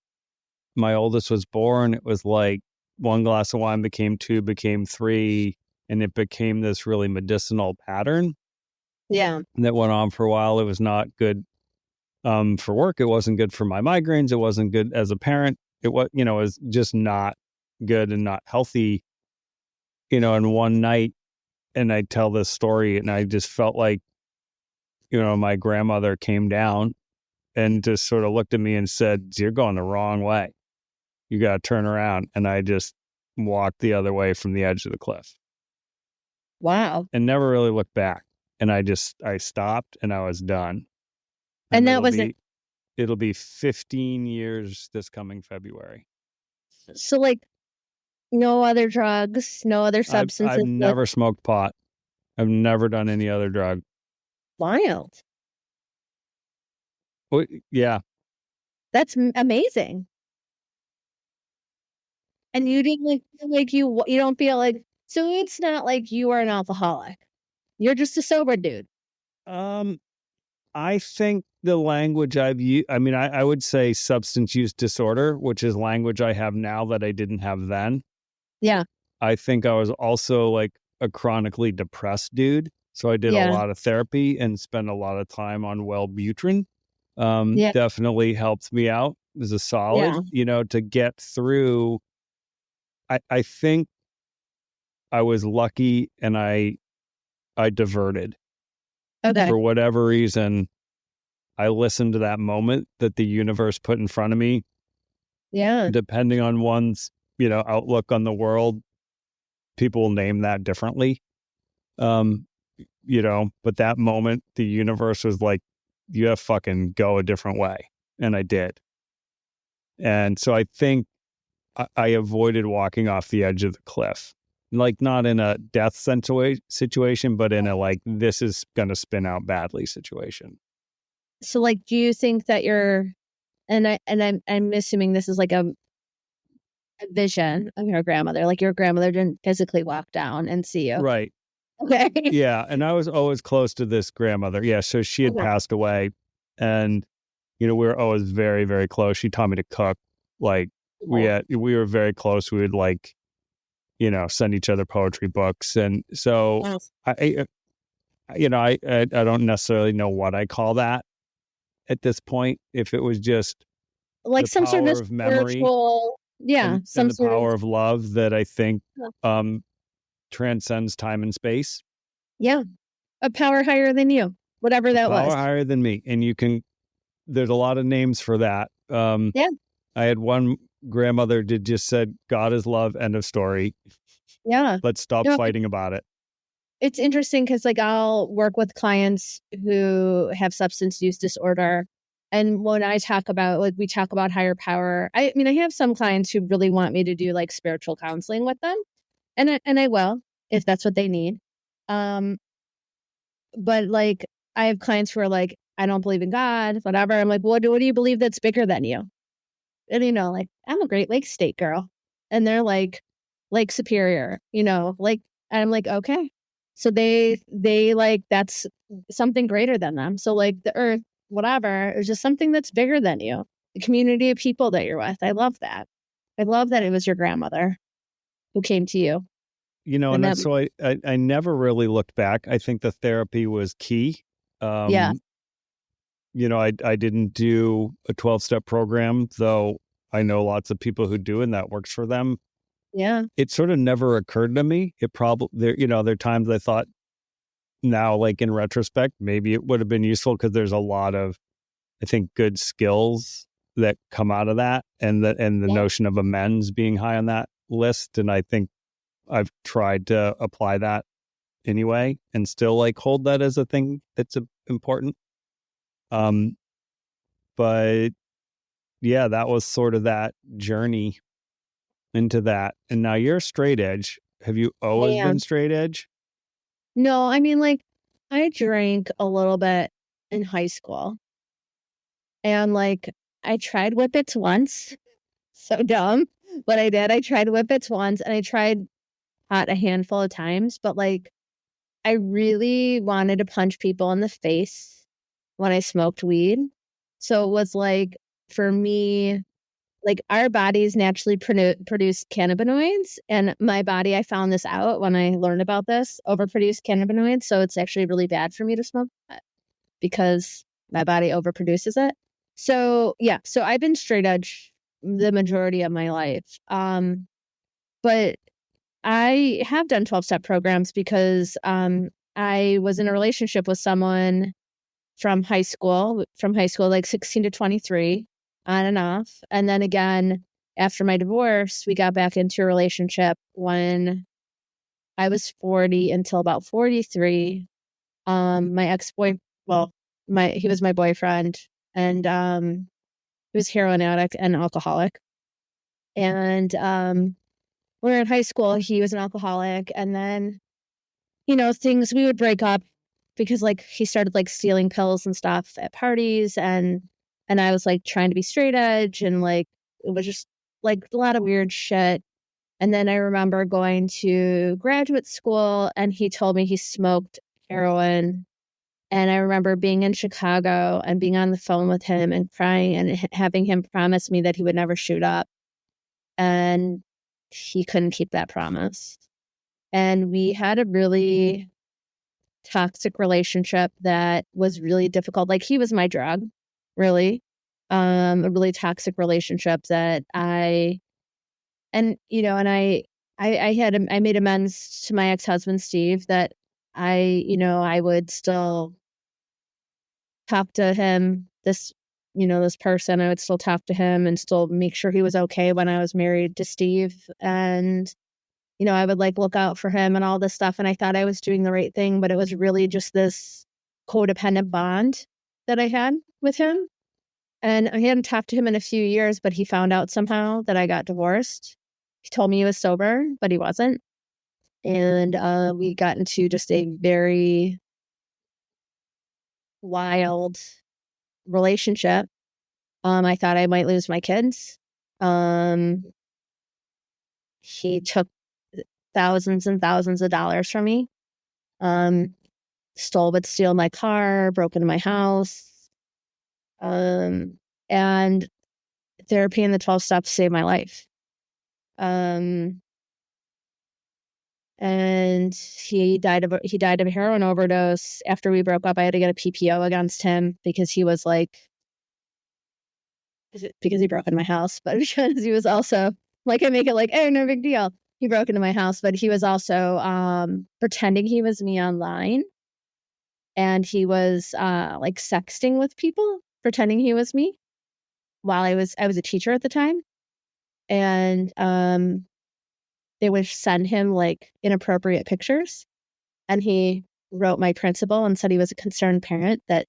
my oldest was born, it was like one glass of wine became two, became three. And it became this really medicinal pattern. Yeah. That went on for a while. It was not good for work. It wasn't good for my migraines. It wasn't good as a parent. It was just not good and not healthy. And one night, and I tell this story, and I just felt like, my grandmother came down and just sort of looked at me and said, "You're going the wrong way. You got to turn around." And I just walked the other way from the edge of the cliff Wow. and never really looked back. And I stopped and I was done. And that was it. It'll be 15 years this coming February. So like no other drugs, no other I've substances. never smoked pot. I've never done any other drug. Wild. Well, yeah. That's amazing. And you didn't like you don't feel like, so it's not like you are an alcoholic. You're just a sober dude. I think the language I've used, I mean, I would say substance use disorder, which is language I have now that I didn't have then. Yeah. I think I was also like a chronically depressed dude. So I did a lot of therapy and spent a lot of time on Wellbutrin. Definitely helped me out as a solid, to get through. I think I was lucky and I diverted. Okay. For whatever reason, I listened to that moment that the universe put in front of me. Yeah. Depending on one's, outlook on the world, people will name that differently. But that moment, the universe was like, you have fucking go a different way. And I did. And so I think I avoided walking off the edge of the cliff, like not in a death situation, but in a like, this is going to spin out badly situation. So like, do you think that I'm assuming this is like a vision of your grandmother, like your grandmother didn't physically walk down and see you. Right. Okay. Yeah. And I was always close to this grandmother. Yeah. So she had passed away and, we were always very, very close. She taught me to cook. Like we were very close. We would like, send each other poetry books. And so I don't necessarily know what I call that at this point. If it was just like some sort of memory, spiritual, and the power of love that I think transcends time and space. Yeah, a power higher than you, whatever that was. Power higher than me, and there's a lot of names for that. Yeah, I had one grandmother did just said, "God is love." End of story. Yeah, let's stop fighting about it. It's interesting because like I'll work with clients who have substance use disorder. And when I talk about, like, we talk about higher power, I mean, I have some clients who really want me to do like spiritual counseling with them. And I will, if that's what they need. But like, I have clients who are like, I don't believe in God, whatever. I'm like, what do you believe that's bigger than you? And, like, I'm a Great Lakes state girl. And they're like, Lake Superior, like, and I'm like, okay. So they like, that's something greater than them. So like the earth, whatever, is just something that's bigger than you. The community of people that you're with. I love that. I love that it was your grandmother who came to you. And that's so I never really looked back. I think the therapy was key. Yeah. I didn't do a 12-step program, though I know lots of people who do, and that works for them. Yeah. It sort of never occurred to me. It probably, there are times I thought now, like in retrospect, maybe it would have been useful because there's a lot of, I think, good skills that come out of that, and the notion of amends being high on that list. And I think I've tried to apply that anyway and still like hold that as a thing that's important. But yeah, that was sort of that journey into that. And now you're straight edge. Have you always been straight edge? No, I mean, like, I drank a little bit in high school. And like, I tried Whippets once. So dumb. But I did. I tried Whippets once and I tried pot a handful of times. But like, I really wanted to punch people in the face when I smoked weed. So it was like, for me, like our bodies naturally produce cannabinoids. And my body, I found this out when I learned about this, overproduced cannabinoids. So it's actually really bad for me to smoke that because my body overproduces it. So yeah, so I've been straight edge the majority of my life. But I have done 12-step programs because I was in a relationship with someone from high school, like 16 to 23, on and off. And then again, after my divorce, we got back into a relationship when I was 40 until about 43. My ex-boy, well, he was my boyfriend, and he was heroin addict and alcoholic. And we were in high school. He was an alcoholic, and then we would break up because like he started like stealing pills and stuff at parties, and I was like trying to be straight edge, and like it was just like a lot of weird shit. And then I remember going to graduate school, and he told me he smoked heroin. And I remember being in Chicago and being on the phone with him and crying and having him promise me that he would never shoot up. And he couldn't keep that promise. And we had a really toxic relationship that was really difficult. Like he was my drug, really. A really toxic relationship that I made amends to my ex-husband, Steve, that I would still talk to him, this person. I would still talk to him and still make sure he was okay when I was married to Steve. And, I would like look out for him and all this stuff. And I thought I was doing the right thing, but it was really just this codependent bond that I had with him. And I hadn't talked to him in a few years, but he found out somehow that I got divorced. He told me he was sober, but he wasn't. And we got into just a very wild relationship. I thought I might lose my kids. He took thousands and thousands of dollars from me. Would steal my car, broke into my house. And therapy and the 12 steps saved my life. And he died of a heroin overdose. After we broke up, I had to get a PPO against him because he was like, because he broke into my house, but because he was also like, I make it like, oh, no big deal. He broke into my house, but he was also pretending he was me online. And he was like sexting with people, pretending he was me while I was a teacher at the time. And they would send him like inappropriate pictures. And he wrote my principal and said he was a concerned parent, that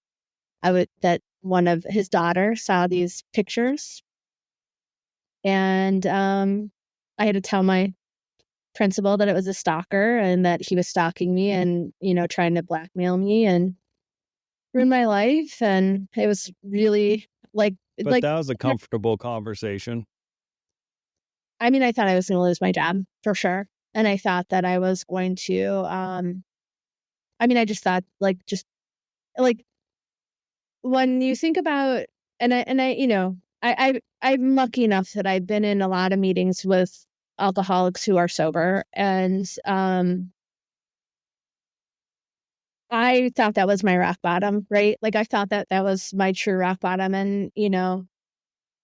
one of his daughters saw these pictures. And I had to tell my principal that it was a stalker and that he was stalking me and, trying to blackmail me and ruin my life. And it was really but that was a comfortable conversation. I mean, I thought I was going to lose my job for sure. And I thought that I was going to, I just thought like when you think about, I'm lucky enough that I've been in a lot of meetings with alcoholics who are sober. And, I thought that was my rock bottom, right? Like I thought that was my true rock bottom. And,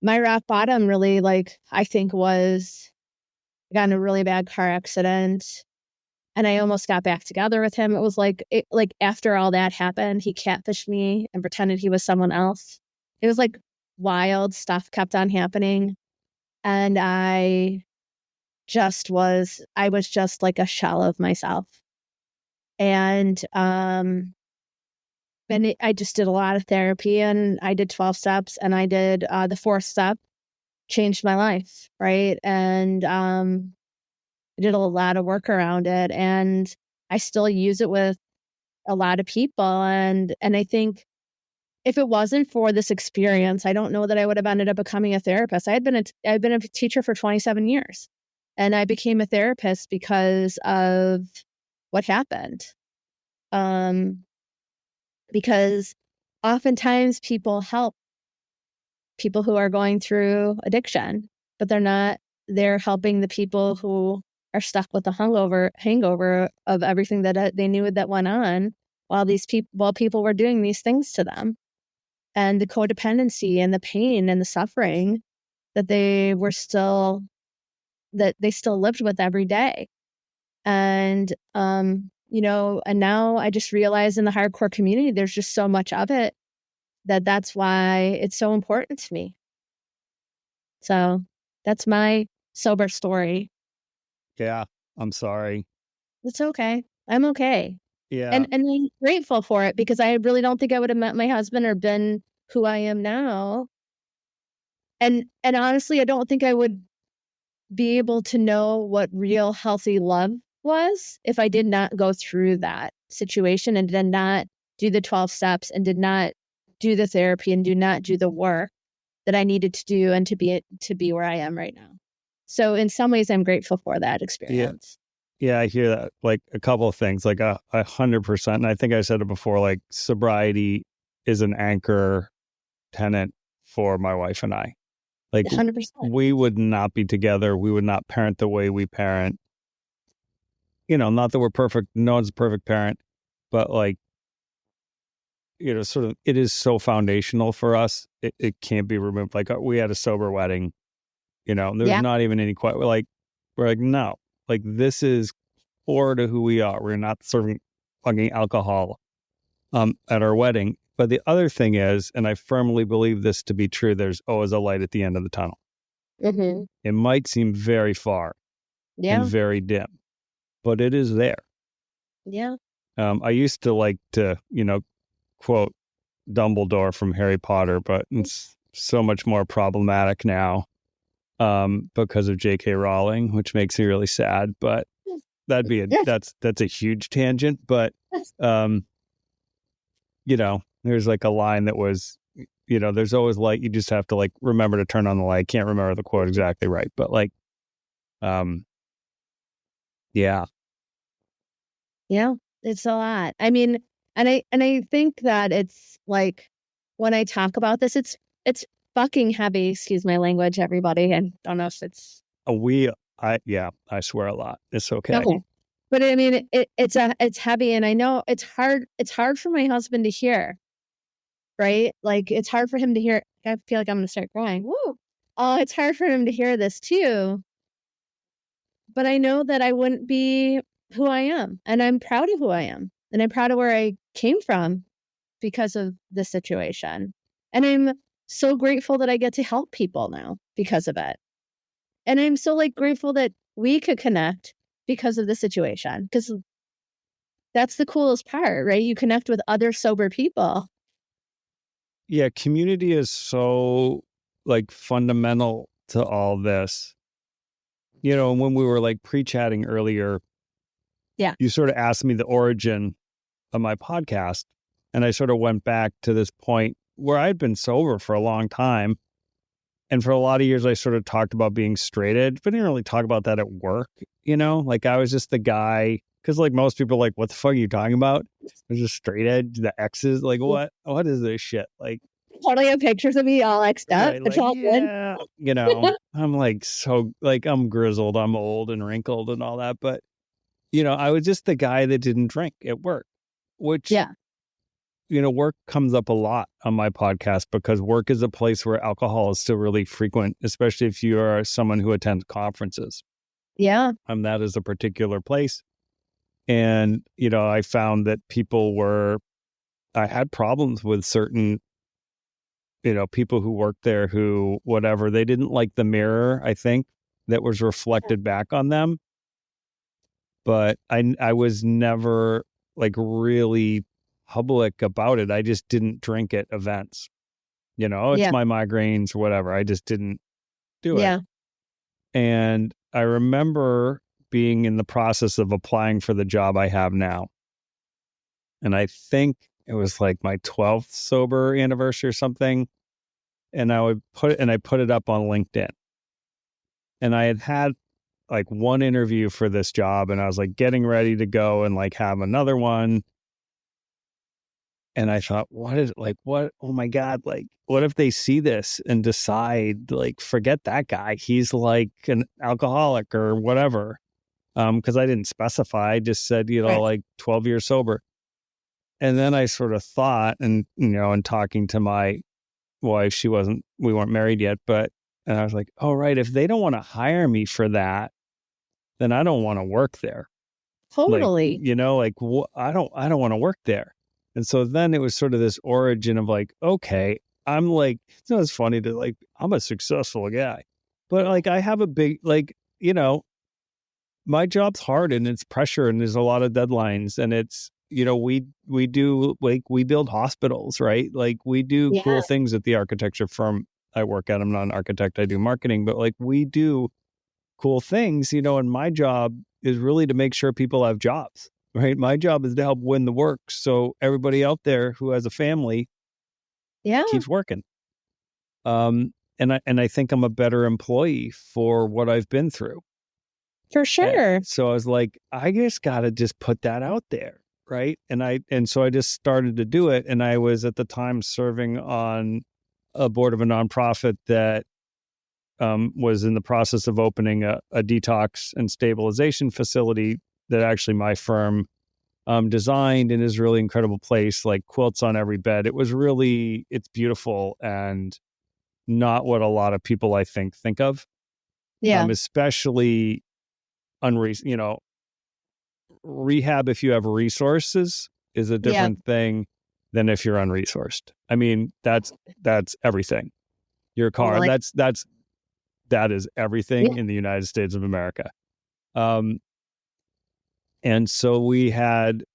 my rock bottom really, like, I think was I got in a really bad car accident and I almost got back together with him. It was like, after all that happened, he catfished me and pretended he was someone else. It was like wild stuff kept on happening. And I was just like a shell of myself. And, I just did a lot of therapy, and I did 12 steps, and I did the 4th step, changed my life, right? And I did a lot of work around it, and I still use it with a lot of people. And I think if it wasn't for this experience, I don't know that I would have ended up becoming a therapist. I've been a teacher for 27 years, and I became a therapist because of what happened. Because oftentimes people help people who are going through addiction, but they're helping the people who are stuck with the hangover of everything that they knew that went on while people were doing these things to them, and the codependency and the pain and the suffering that they still lived with every day. And, and now I just realize in the hardcore community, there's just so much of it that's why it's so important to me. So That's my sober story. Yeah. I'm sorry. It's okay. I'm okay. Yeah. And I'm grateful for it because I really don't think I would have met my husband or been who I am now. And honestly, I don't think I would be able to know what real healthy love was if I did not go through that situation and did not do the 12 steps and did not do the therapy and do not do the work that I needed to do and to be where I am right now. So in some ways I'm grateful for that Yeah. experience. Yeah, I hear that. Like a couple of things, like 100%. And I think I said it before, like sobriety is an anchor tenant for my wife and I. Like 100%. we would not be together. We would not parent the way we parent. Not that we're perfect. No one's a perfect parent, but like, sort of, it is so foundational for us. It can't be removed. Like we had a sober wedding, there's Yeah. not even any quite like, we're like, no, like this is core to who we are. We're not serving fucking alcohol at our wedding. But the other thing is, and I firmly believe this to be true, there's always a light at the end of the tunnel. Mm-hmm. It might seem very far and Yeah. very dim, but it is there. Yeah. I used to like to, quote Dumbledore from Harry Potter, but it's so much more problematic now because of J.K. Rowling, which makes me really sad. But that's a huge tangent. But there's like a line that was, there's always light. You just have to like remember to turn on the light. I can't remember the quote exactly right, but like, yeah. Yeah, it's a lot. I mean, and I think that it's like when I talk about this, it's fucking heavy. Excuse my language, everybody. I don't know if it's I swear a lot. It's okay. okay, but I mean, it's heavy, and I know it's hard. It's hard for my husband to hear, right? Like it's hard for him to hear. I feel like I'm gonna start crying. Woo! Oh, it's hard for him to hear this too. But I know that I wouldn't be who I am, and I'm proud of who I am, and I'm proud of where I came from because of the situation. And I'm so grateful that I get to help people now because of it. And I'm so like grateful that we could connect because of the situation. Because that's the coolest part, right? You connect with other sober people. Yeah, community is so like fundamental to all this. When we were like pre-chatting earlier, Yeah. you sort of asked me the origin of my podcast. And I sort of went back to this point where I'd been sober for a long time. And for a lot of years, I sort of talked about being straight edge, but didn't really talk about that at work. Like I was just the guy, because like most people are like, what the fuck are you talking about? I was just straight edge, the X's, like what is this shit? Like, Totally have pictures of me all X'd up. right, It's like, all good. yeah, I'm like, so like, I'm grizzled, I'm old and wrinkled and all that. But, I was just the guy that didn't drink at work, which, Yeah. work comes up a lot on my podcast because work is a place where alcohol is still really frequent, especially if you are someone who attends conferences. Yeah. That is a particular place. And, I found that I had problems with certain, people who worked there who, whatever, they didn't like the mirror, I think, that was reflected back on them. But I was never like really public about it. I just didn't drink at events. It's Yeah. my migraines or whatever. I just didn't do it. Yeah. And I remember being in the process of applying for the job I have now. And I think it was like my 12th sober anniversary or something. And I put it up on LinkedIn. And I had like one interview for this job and I was like getting ready to go and like have another one. And I thought, oh my God, like, what if they see this and decide, like, forget that guy. He's like an alcoholic or whatever. Because I didn't specify, I just said, Right. like 12 years sober. And then I sort of thought, and, and talking to my wife, we weren't married yet, and I was like, oh, right. If they don't want to hire me for that, then I don't want to work there. Totally. Like, I don't want to work there. And so then it was sort of this origin of like, okay, I'm like, it's funny to like, I'm a successful guy, But like I have a big, like, my job's hard and it's pressure and there's a lot of deadlines and it's, we do, like, we build hospitals, right? Like we do Yeah. cool things at the architecture firm I work at. I'm not an architect, I do marketing, but like we do cool things, and my job is really to make sure people have jobs, right? My job is to help win the work so everybody out there who has a family Yeah. keeps working. And I think I'm a better employee for what I've been through. For sure. So I was like, I just got to just put that out there, right? And so I just started to do it. And I was at the time serving on a board of a nonprofit that was in the process of opening a detox and stabilization facility that actually my firm designed, and is a really incredible place, like quilts on every bed. It's beautiful and not what a lot of people I think of, Yeah. especially rehab. If you have resources is a Yeah. different thing than if you're unresourced. I mean, that's everything. Your car, Totally. that is everything Yeah. in the United States of America. And so we had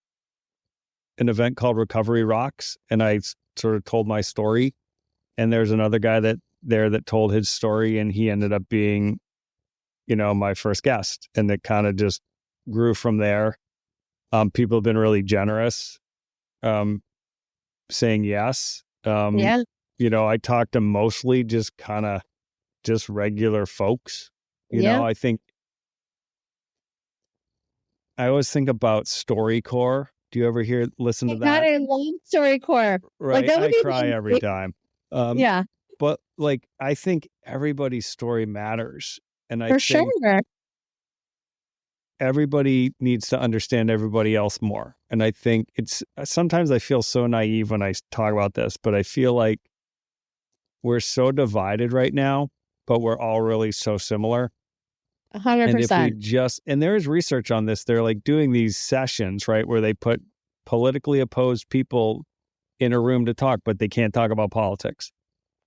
an event called Recovery Rocks, and I sort of told my story. And there's another guy that told his story, and he ended up being, my first guest, and it kind of just grew from there. People have been really generous, saying yes. Yeah. I talked to mostly just regular folks. Yeah. I think I always think about StoryCorps. Do you ever listen to My God, that? I love StoryCorps. Like Right. that would I be cry every like, time. Um, yeah, but like, I think everybody's story matters. And I for think sure. everybody needs to understand everybody else more. And I think sometimes I feel so naive when I talk about this, but I feel like we're so divided right now, but we're all really so similar. And if we 100%. and there is research on this, they're like doing these sessions, right, where they put politically opposed people in a room to talk, but they can't talk about politics.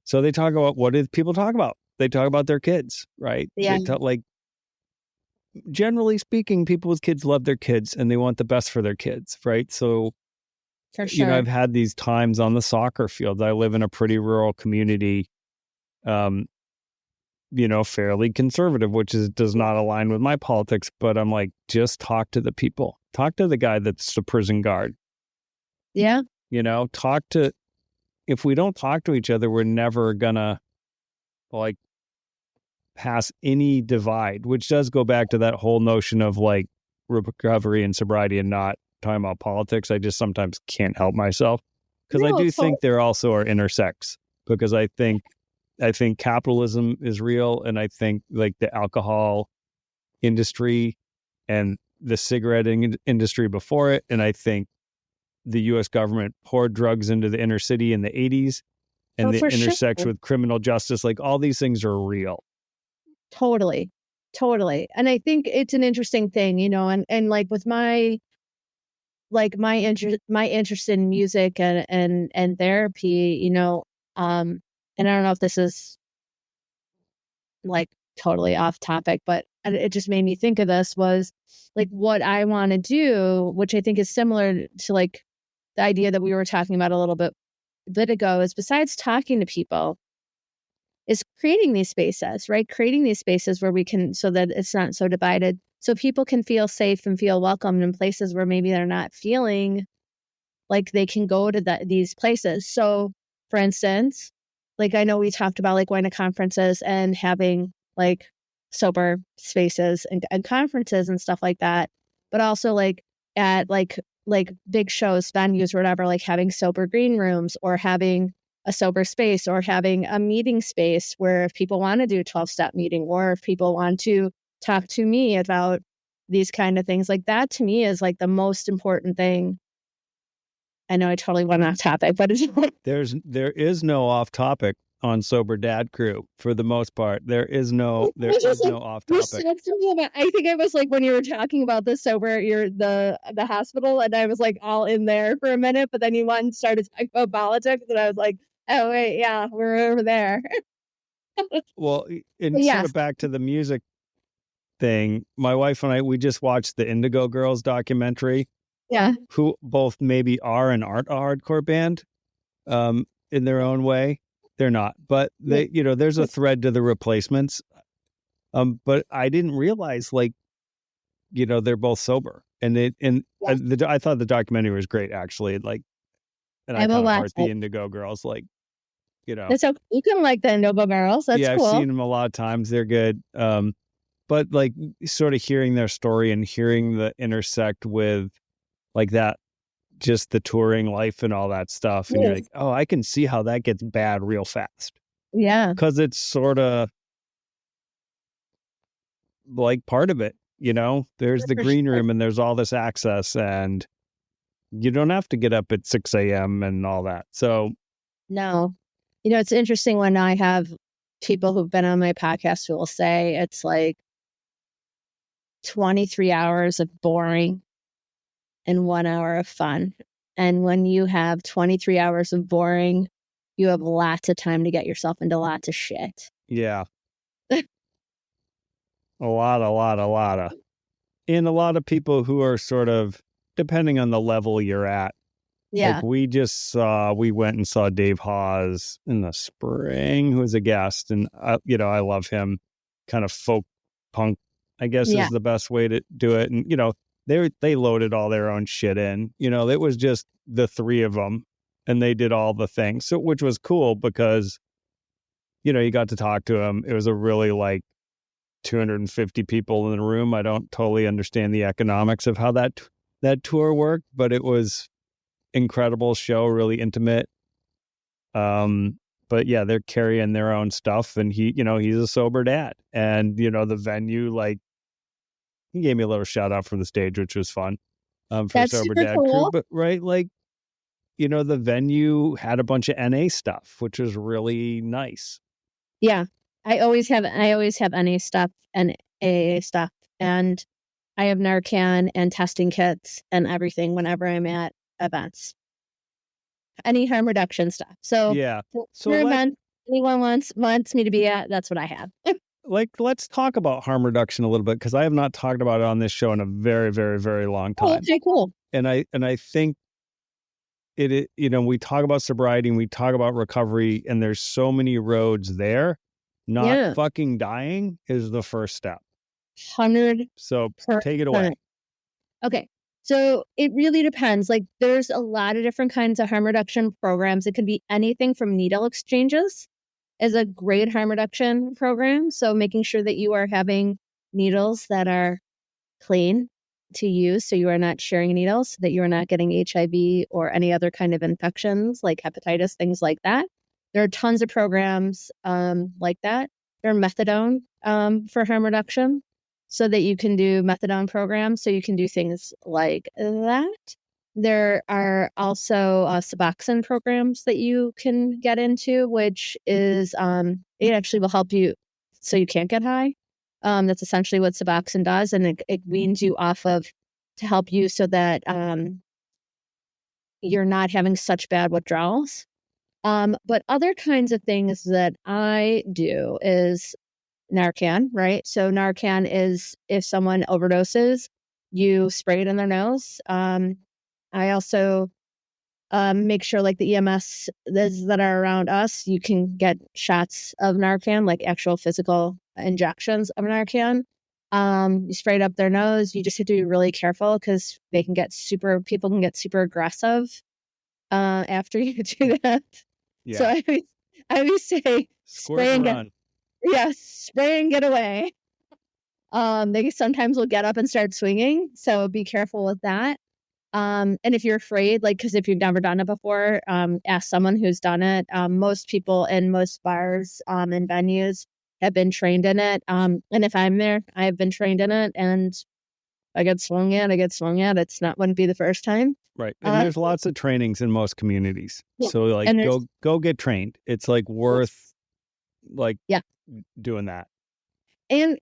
So they talk about, what did people talk about? They talk about their kids, right? Yeah, They talk, like, generally speaking, people with kids love their kids and they want the best for their kids, right? So, for sure. I've had these times on the soccer field. I live in a pretty rural community, um, fairly conservative, which does not align with my politics. But I'm like, just talk to the people. Talk to the guy that's the prison guard. Yeah, If we don't talk to each other, we're never gonna, like, pass any divide, which does go back to that whole notion of like recovery and sobriety and not talking about politics. I just sometimes can't help myself, because I no, do think there also are intersects, because I think capitalism is real, and I think like the alcohol industry and the cigarette industry before it, and I think the U.S. government poured drugs into the inner city in the 80s, and it for sure. intersects with criminal justice. Like, all these things are real. Totally. Totally. And I think it's an interesting thing, and like with my interest in music and therapy, and I don't know if this is like totally off topic, but it just made me think of this, was like what I want to do, which I think is similar to like the idea that we were talking about a little bit ago, is besides talking to people, is creating these spaces, right? Creating these spaces where we can, so that it's not so divided, so people can feel safe and feel welcomed in places where maybe they're not feeling like they can go to these places. So, for instance, like I know we talked about like going to conferences and having like sober spaces and conferences and stuff like that, but also like at like big shows, venues, or whatever, like having sober green rooms, or having a sober space, or having a meeting space where if people want to do a 12-step meeting, or if people want to talk to me about these kind of things, like that to me is like the most important thing. I know I totally went off topic, but it's like, There is no off topic on Sober Dad Crew for the most part. There is no it's just like off you topic. said something about, I think it was like when you were talking about the sober, the hospital, and I was like all in there for a minute, but then you went and started talking about politics, and I was like, oh wait, yeah, we're over there. Well, and sort Yes. of back to the music thing, my wife and I, we just watched the Indigo Girls documentary, Yeah. who both maybe are and aren't a hardcore band, in their own way. They're not, but Yeah. they, there's a thread to the Replacements. But I didn't realize, like, they're both sober, and Yeah. I thought the documentary was great, actually. Like, and I I will kind of watch heart the it. Indigo Girls, like, That's okay. You can like the Noble Barrels. That's yeah, I've cool. seen them a lot of times. They're good. But like, sort of hearing their story and hearing the intersect with like that, just the touring life and all that stuff, and you're like, Yes. oh, I can see how that gets bad real fast, Yeah. because it's sort of like part of it. There's the For green sure. room and there's all this access, and you don't have to get up at 6 a.m. and all that. So No. It's interesting when I have people who've been on my podcast who will say it's like 23 hours of boring and 1 hour of fun. And when you have 23 hours of boring, you have lots of time to get yourself into lots of shit. yeah, a lot of, and a lot of people who are sort of, depending on the level you're at. Yeah. Like, we went and saw Dave Hawes in the spring, who was a guest, and I love him. Kind of folk punk, I guess, Yeah. is the best way to do it. And they loaded all their own shit in. It was just the three of them, and they did all the things. So, which was cool because you got to talk to him. It was a really, like, 250 people in the room. I don't totally understand the economics of how that tour worked, but it was incredible show, really intimate. But yeah, they're carrying their own stuff, and he's a sober dad, and the venue, like, he gave me a little shout out from the stage, which was fun, for That's sober super dad crew. cool. But right, like, the venue had a bunch of NA stuff, which was really nice. Yeah. I always have NA stuff and AA stuff. And I have Narcan and testing kits and everything whenever I'm at events. Any harm reduction stuff. So Yeah. So, your event anyone wants me to be at, that's what I have. let's talk about harm reduction a little bit, because I have not talked about it on this show in a very, very, very long Oh, time. okay, cool. And I think we talk about sobriety and we talk about recovery, and there's so many roads there. Not Yeah. fucking dying is the first step. 100%. So take it away. Okay. So it really depends. Like, there's a lot of different kinds of harm reduction programs. It can be anything from needle exchanges is a great harm reduction program. So making sure that you are having needles that are clean to use, so you are not sharing needles, so that you are not getting HIV or any other kind of infections like hepatitis, things like that. There are tons of programs like that. There are methadone for harm reduction, so that you can do methadone programs, so you can do things like that. There are also Suboxone programs that you can get into, which is it actually will help you so you can't get high. That's essentially what Suboxone does, and it weans you off of to help you so that you're not having such bad withdrawals. But other kinds of things that I do is Narcan, right? So Narcan is if someone overdoses, you spray it in their nose. I also make sure, like, the EMS that are around us, you can get shots of Narcan, like actual physical injections of Narcan. You spray it up their nose. You just have to be really careful because people can get super aggressive after you do that. So Yeah. I always say Squirt and run. spray and get away. They sometimes will get up and start swinging, so be careful with that. And if you're afraid, like, because if you've never done it before, ask someone who's done it. Most people in most bars and venues have been trained in it. And if I'm there, I have been trained in it, and I get swung at. Wouldn't be the first time. Right. And there's lots of trainings in most communities. Yeah. So, like, And there's go get trained. It's like worth, like, yeah. doing that. And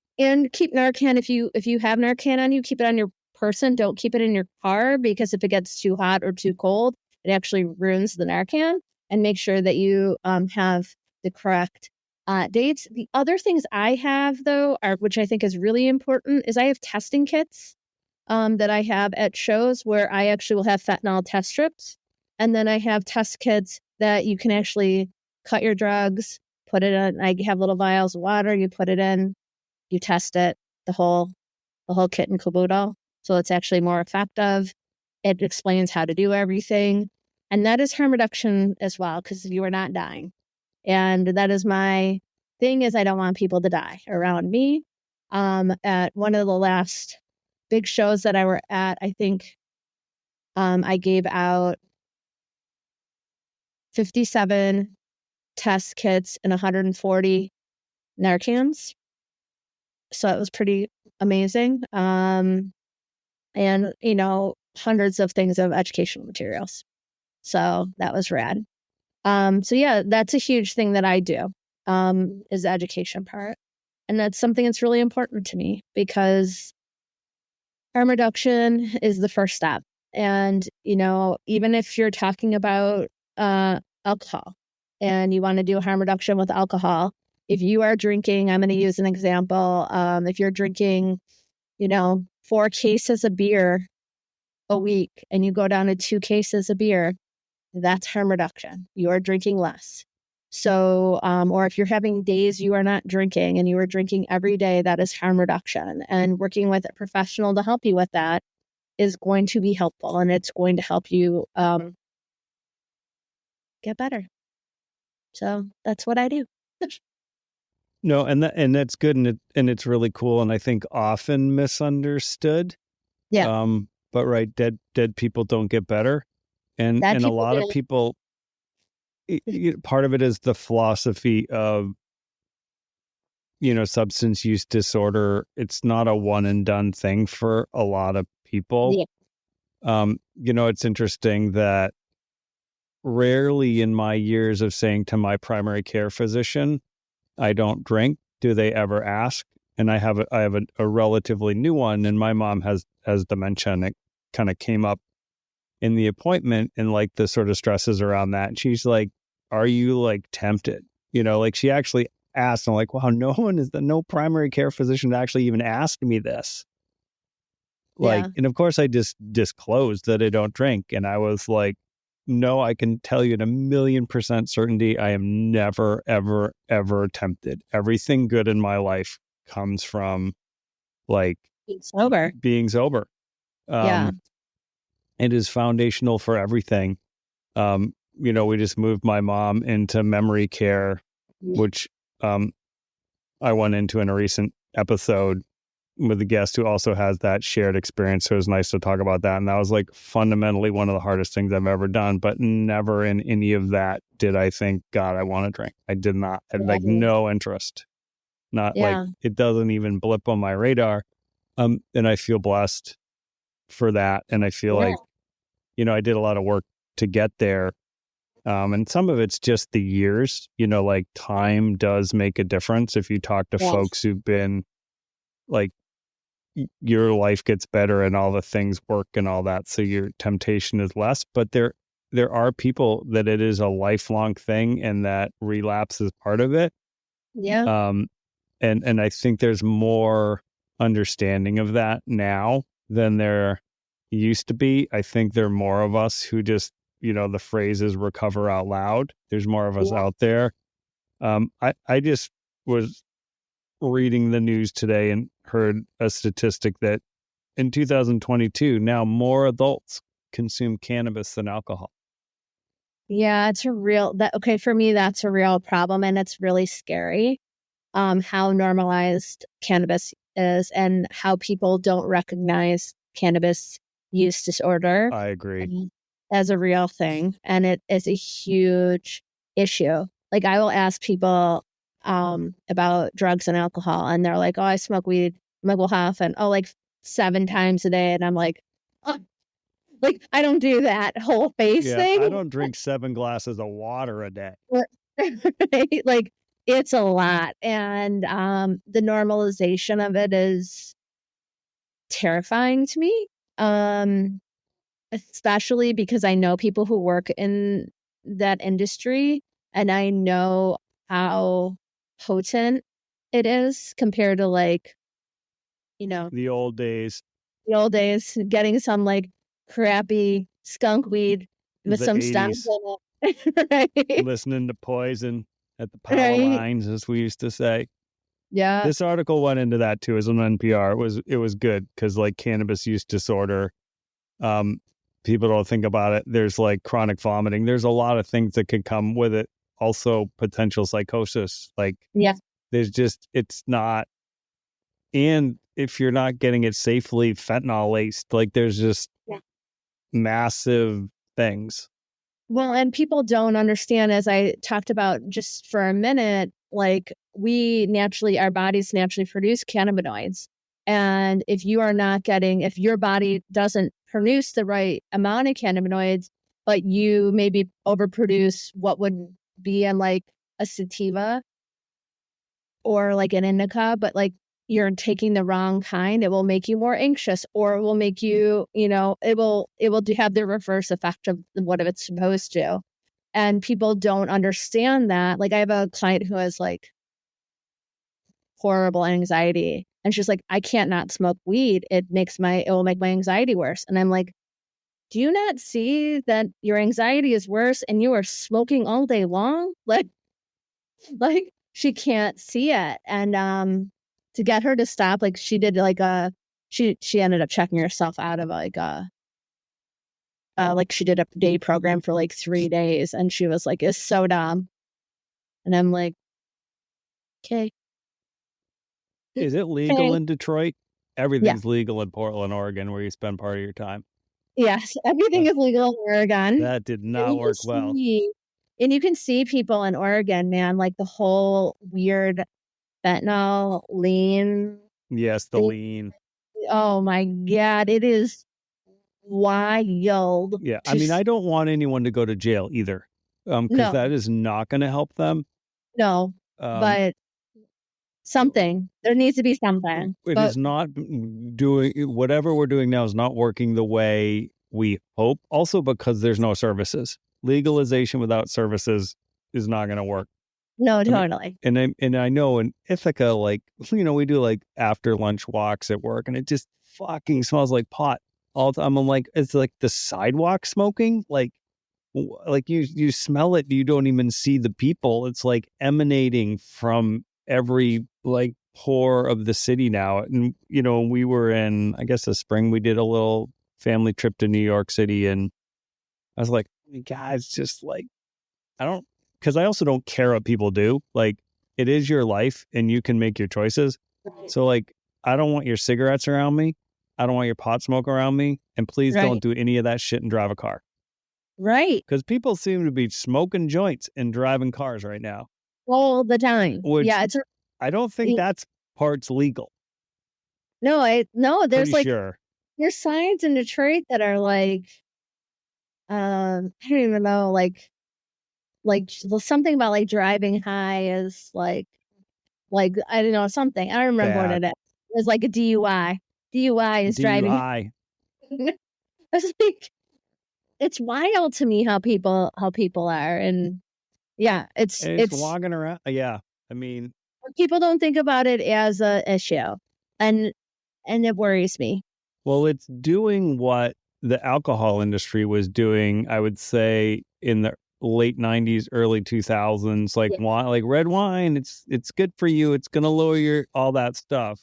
keep Narcan, if you have Narcan on you, keep it on your person. Don't keep it in your car, because if it gets too hot or too cold, it actually ruins the Narcan. And make sure that you have the correct dates. The other things I have, though, are, which I think is really important, is I have testing kits that I have at shows where I actually will have fentanyl test strips. And then I have test kits that you can actually cut your drugs, put it in. I have little vials of water, you put it in, you test it, the whole kit and caboodle. So it's actually more effective. It explains how to do everything. And that is harm reduction as well, because you are not dying. And that is my thing, is I don't want people to die around me. At one of the last big shows that I were at, I think I gave out 57 test kits and 140 Narcans. So it was pretty amazing. And, hundreds of things of educational materials. So that was rad. So yeah, that's a huge thing that I do, is the education part. And that's something that's really important to me, because harm reduction is the first step. And, even if you're talking about alcohol and you want to do harm reduction with alcohol, if you are drinking, I'm going to use an example. If you're drinking, 4 cases of beer a week and you go down to 2 cases of beer, that's harm reduction. You are drinking less. So, or if you're having days you are not drinking and you are drinking every day, that is harm reduction. And working with a professional to help you with that is going to be helpful, and it's going to help you get better. So that's what I do. No, and that's good, and it's really cool, and I think often misunderstood. Yeah, But right, dead people don't get better, and that a people lot of do. people. Part of it is the philosophy of substance use disorder. It's not a one and done thing for a lot of people. Yeah, It's interesting that rarely in my years of saying to my primary care physician, I don't drink, do they ever ask? And I have a relatively new one, and my mom has dementia, and it kind of came up in the appointment, and like the sort of stresses around that. And she's like, "Are you like tempted?" Like she actually asked. And I'm like, "Wow, no primary care physician actually even asked me this." Like, yeah, and of course I just disclosed that I don't drink. And I was like, no, I can tell you in 1,000,000% certainty, I am never, ever, ever tempted. Everything good in my life comes from like being sober. being sober. Yeah, It is foundational for everything. We just moved my mom into memory care, which I went into in a recent episode with a guest who also has that shared experience. So it was nice to talk about that. And that was like fundamentally one of the hardest things I've ever done, but never in any of that did I think, God, I want to drink. I did not. I had like yeah, no interest. Not like yeah, it doesn't even blip on my radar. And I feel blessed for that. And I feel yeah, like, I did a lot of work to get there. And some of it's just the years, like time does make a difference. If you talk to yeah, folks who've been like, your life gets better and all the things work and all that, so your temptation is less. But there are people that it is a lifelong thing, and that relapse is part of it. yeah, um and I think there's more understanding of that now than there used to be. I think there are more of us who just, the phrase is recover out loud. There's more of us yeah, out there. I just was reading the news today and heard a statistic that in 2022, now more adults consume cannabis than alcohol. yeah. It's a real that. Okay, for me, that's a real problem, and it's really scary. How normalized cannabis is and how people don't recognize cannabis use disorder I agree. um, as a real thing. And it is a huge issue. Like, I will ask people about drugs and alcohol, and they're like, oh, I smoke weed. I'm like, well, how often? Oh, like 7 times a day. And I'm oh, like, I don't do that whole face Yeah, I thing. don't drink 7 glasses of water a day. Right? Like, it's a lot. And the normalization of it is terrifying to me. Um, Especially because I know people who work in that industry, and I know how potent it is compared to like, The old days, the old days, getting some like crappy skunk weed with the some stems 80s, in it. Right? listening to Poison at the power Right? lines, as we used to say. Yeah. This article went into that too, as on NPR. It was good because like cannabis use disorder, um, people don't think about it. There's like chronic vomiting. There's a lot of things that could come with it. Also, potential psychosis. Like Yeah. it's not. And if you're not getting it safely fentanyl laced, like there's just Yeah. massive things. Well, and people don't understand, as I talked about just for a minute, like our bodies naturally produce cannabinoids. And if your body doesn't produce the right amount of cannabinoids, but you maybe overproduce what would be in like a sativa or like an indica, but like you're taking the wrong kind, it will make you more anxious, or it will make you, have the reverse effect of what it's supposed to. And people don't understand that. Like I have a client who has like horrible anxiety, and she's like, I can't not smoke weed. It will make my anxiety worse. And I'm like, do you not see that your anxiety is worse and you are smoking all day long? Like she can't see it. And to get her to stop, like she did she ended up checking herself out of like she did a day program for like 3 days, and she was like, it's so dumb. And I'm like, okay. Is it legal Okay. in Detroit? Yeah. Everything's legal in Portland, Oregon, where you spend part of your time. Yes. Everything is legal in Oregon. That did And not work well. you can see people in Oregon, man, like the whole weird fentanyl lean Yes, the thing. lean. Oh my God. It is wild. Yeah, I mean, I don't want anyone to go to jail either, because No, that is not going to help them. no, Um, but something. There needs to be something. it But is not doing whatever we're doing now is not working the way we hope. Also, because there's no services. Legalization without services is not going to work. no, I mean, totally. and I know in Ithaca, like we do like after lunch walks at work, and it just fucking smells like pot all the time. I'm like, it's like the sidewalk smoking, like you smell it, you don't even see the people. It's like emanating from every like pore of the city now. And we were in, I guess, the spring, we did a little family trip to New York City, and I was like, guys, just like, I don't, because I also don't care what people do. Like, it is your life and you can make your choices. So like, I don't want your cigarettes around me, I don't want your pot smoke around me, and please don't Right. do any of that shit and drive a car. Right. Because people seem to be smoking joints and driving cars right now, All the time. which Yeah. I don't think that's part's legal. No, Pretty there's like, sure. there's signs in Detroit that are like, I don't even know, like something about like driving high is like, I don't know, something. I don't remember what it Bad. is. It's like a DUI. DUI is driving. DUI. It's like, it's wild to me how people are. And yeah, And it's it's walking around. Yeah. I mean, people don't think about it as a issue. And it worries me. well, it's doing what the alcohol industry was doing, I would say, in the late 90s, early 2000s, like Yeah. wine, like red wine. It's good for you. It's going to lower your all that stuff.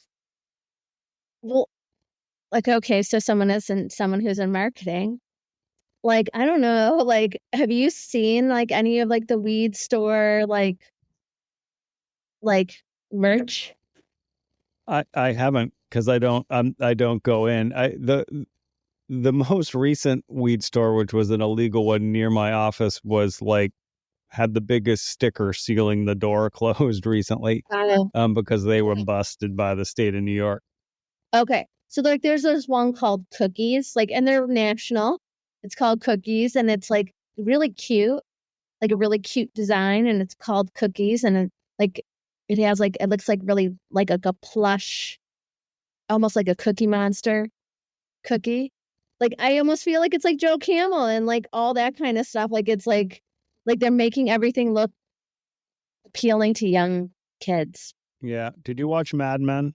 Well, like, okay, so someone who's in marketing. Like, I don't know, like, have you seen like any of like the weed store like merch? I haven't, because I don't go in. The most recent weed store, which was an illegal one near my office, was like had the biggest sticker sealing the door closed recently, Oh. because they were busted by the state of New York. Okay. So like there's this one called Cookies, like, and they're national. It's called Cookies, and it's like really cute, like a really cute design, and it's called Cookies, and like it has like, it looks like really like a plush, almost like a Cookie Monster cookie. Like I almost feel like it's like Joe Camel and like all that kind of stuff. Like it's like they're making everything look appealing to young kids. Yeah. Did you watch Mad Men?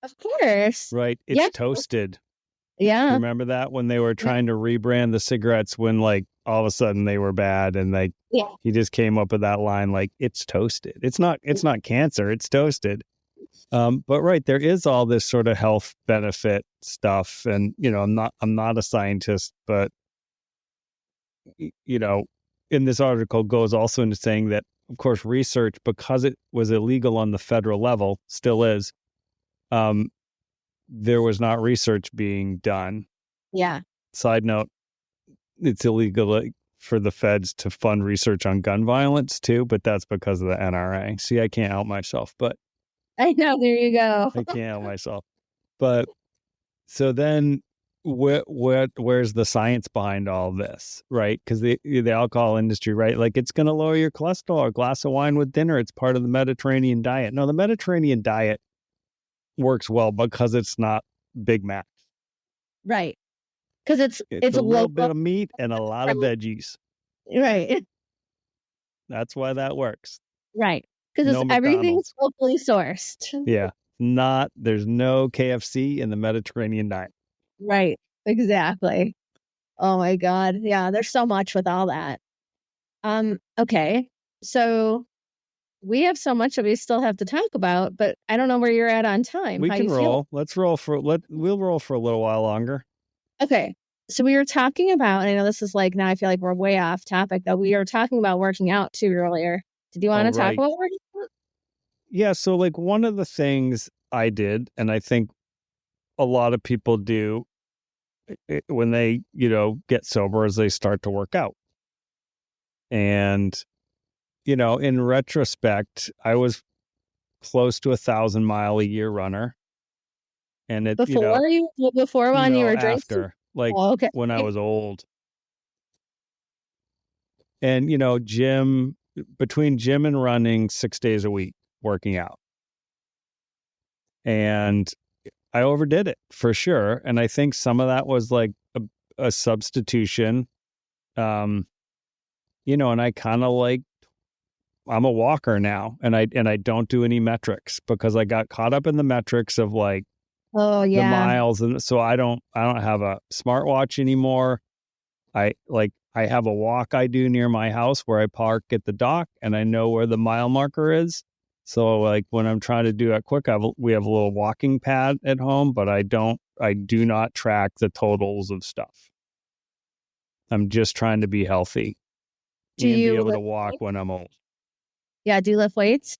Of course. Right. It's Yeah. toasted. Yeah. Remember that when they were trying to rebrand the cigarettes when like all of a sudden they were bad and like Yeah. he just came up with that line like it's toasted. It's not cancer, it's toasted. But right, there is all this sort of health benefit stuff. And I'm not a scientist, but in this article goes also into saying that of course research, because it was illegal on the federal level, still is, there was not research being done. Yeah. Side note, it's illegal for the feds to fund research on gun violence too, but that's because of the NRA. See, I can't help myself, but I know. There you go. I can't help myself. But so then where's the science behind all this, right? Because the alcohol industry, right? Like it's going to lower your cholesterol, a glass of wine with dinner. It's part of the Mediterranean diet. No, the Mediterranean diet works well because it's not Big Mac. Right. Because it's a little local. bit of meat and a lot of veggies. Right. That's why that works. Right. Because No everything's McDonald's. locally sourced. Yeah. There's no KFC in the Mediterranean diet. Right. Exactly. Oh my God. Yeah. There's so much with all that. Okay. So we have so much that we still have to talk about, but I don't know where you're at on time. We How can you roll. feel? We'll roll for a little while longer. Okay. So we were talking about, and I know this is like, now I feel like we're way off topic, though. We were talking about working out too earlier. Did you want to talk Right. about working out? Yeah. So like one of the things I did, and I think a lot of people do when they, get sober, is they start to work out. And, in retrospect, I was close to 1,000-mile-a-year runner. And it, Before when you were drinking? after, like Okay. when I was old. And, between gym and running 6 days a week, working out. And I overdid it for sure. And I think some of that was like a substitution. And I kind of like, I'm a walker now, and I don't do any metrics because I got caught up in the metrics of like Oh the yeah. miles. And so I don't have a smartwatch anymore. I have a walk I do near my house where I park at the dock and I know where the mile marker is. So like when I'm trying to do it quick, we have a little walking pad at home, but I do not track the totals of stuff. I'm just trying to be healthy and be able to walk when I'm old. Yeah. Do you lift weights?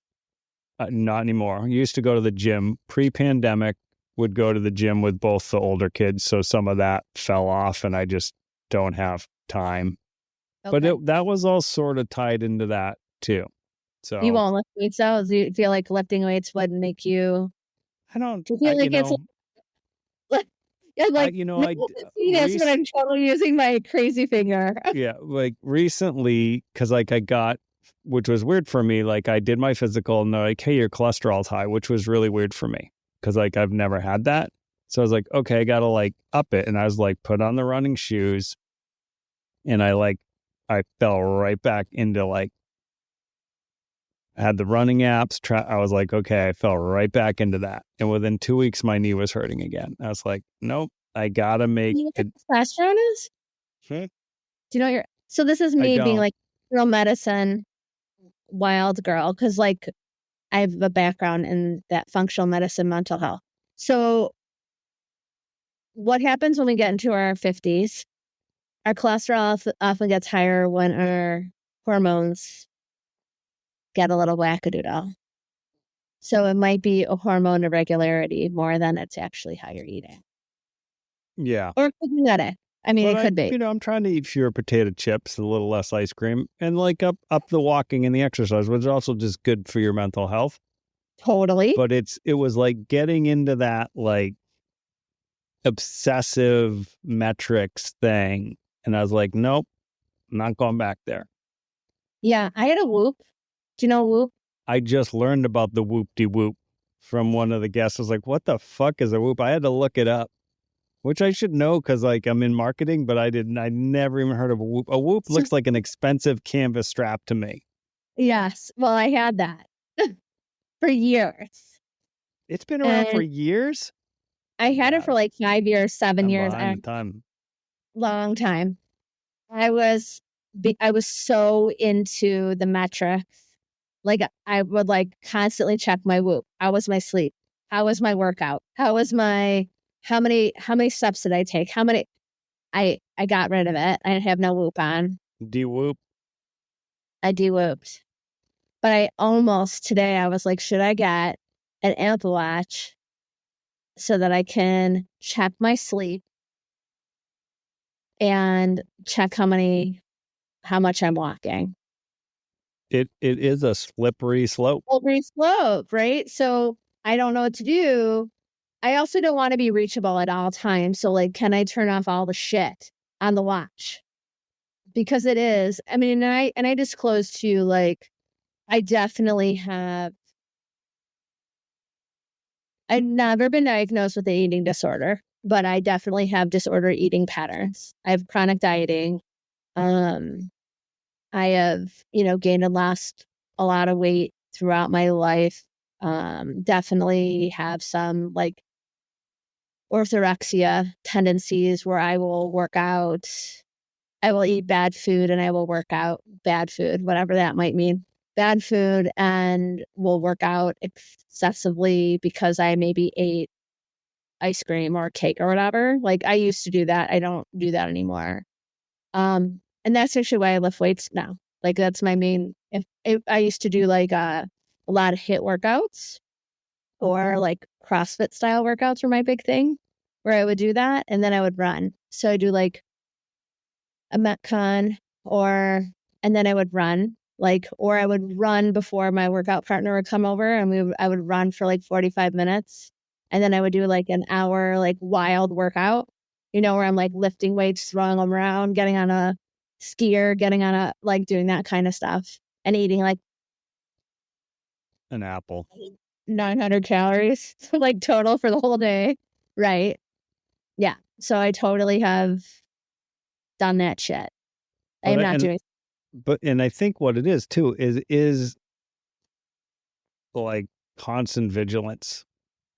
Not anymore. I used to go to the gym pre-pandemic, would go to the gym with both the older kids. So some of that fell off and I just don't have time. Okay. But that was all sort of tied into that too. So you won't lift weights though? Do you feel like lifting weights would make you? I don't. Do you feel like it's like, yeah, like penis, but I'm totally using my crazy finger. Yeah, like recently, because like I got, which was weird for me. Like I did my physical, and they're like, "Hey, your cholesterol's high," which was really weird for me because like I've never had that. So I was like, "Okay, I gotta like up it," and I was like, put on the running shoes, and I fell right back into like. I had the running apps. I was like, okay, I fell right back into that. And within 2 weeks, my knee was hurting again. I was like, nope, I got to make it. Testosterone is? Do you know so this is me being like real medicine wild girl. Cause like I have a background in that functional medicine, mental health. So what happens when we get into our 50s? Our cholesterol often gets higher when our hormones get a little wackadoodle. So it might be a hormone irregularity more than it's actually how you're eating. Yeah. Or it could be genetic. I mean, it could be. I'm trying to eat fewer potato chips, a little less ice cream, and like up the walking and the exercise, which is also just good for your mental health. Totally. But it was like getting into that like obsessive metrics thing. And I was like, nope, I'm not going back there. Yeah. I had a Whoop. Do you know Whoop? I just learned about the Whoop-de-Whoop from one of the guests. I was like, what the fuck is a Whoop? I had to look it up, which I should know because like I'm in marketing, but I never even heard of a Whoop. A Whoop looks like an expensive canvas strap to me. Yes. Well, I had that. for years. It's been around for And years? I had it for Wow. like 5 years, 7 I'm years, behind the time. long time. I was I was so into the metrics. Like I would like constantly check my Whoop. How was my sleep? How was my workout? How many steps did I take? I got rid of it. I have no Whoop on. D-whoop. I de-Whooped. But I almost today I was like, should I get an Apple Watch so that I can check my sleep and check how much I'm walking? It is a slippery slope. Slippery slope, right? So I don't know what to do. I also don't want to be reachable at all times. So like, can I turn off all the shit on the watch? Because it is. I mean, and I disclosed to you, like, I definitely have. I've never been diagnosed with an eating disorder, but I definitely have disordered eating patterns. I have chronic dieting. Um, I have, gained and lost a lot of weight throughout my life. Definitely have some like orthorexia tendencies where I will work out. I will eat bad food and I will work out bad food, whatever that might mean. Bad food and will work out excessively because I maybe ate ice cream or cake or whatever. Like I used to do that. I don't do that anymore. And that's actually why I lift weights now. Like that's my main. If I used to do like a lot of HIIT workouts or like CrossFit style workouts were my big thing, where I would do that and then I would run. So I do like a Metcon and then I would run or I would run before my workout partner would come over and I would run for like 45 minutes and then I would do like an hour like wild workout, where I'm like lifting weights, throwing them around, getting on a skier, like doing that kind of stuff and eating like An apple. 900 calories like total for the whole day. Right. Yeah. So I totally have done that shit. I But am I- not and doing. and I think what it is too is like constant vigilance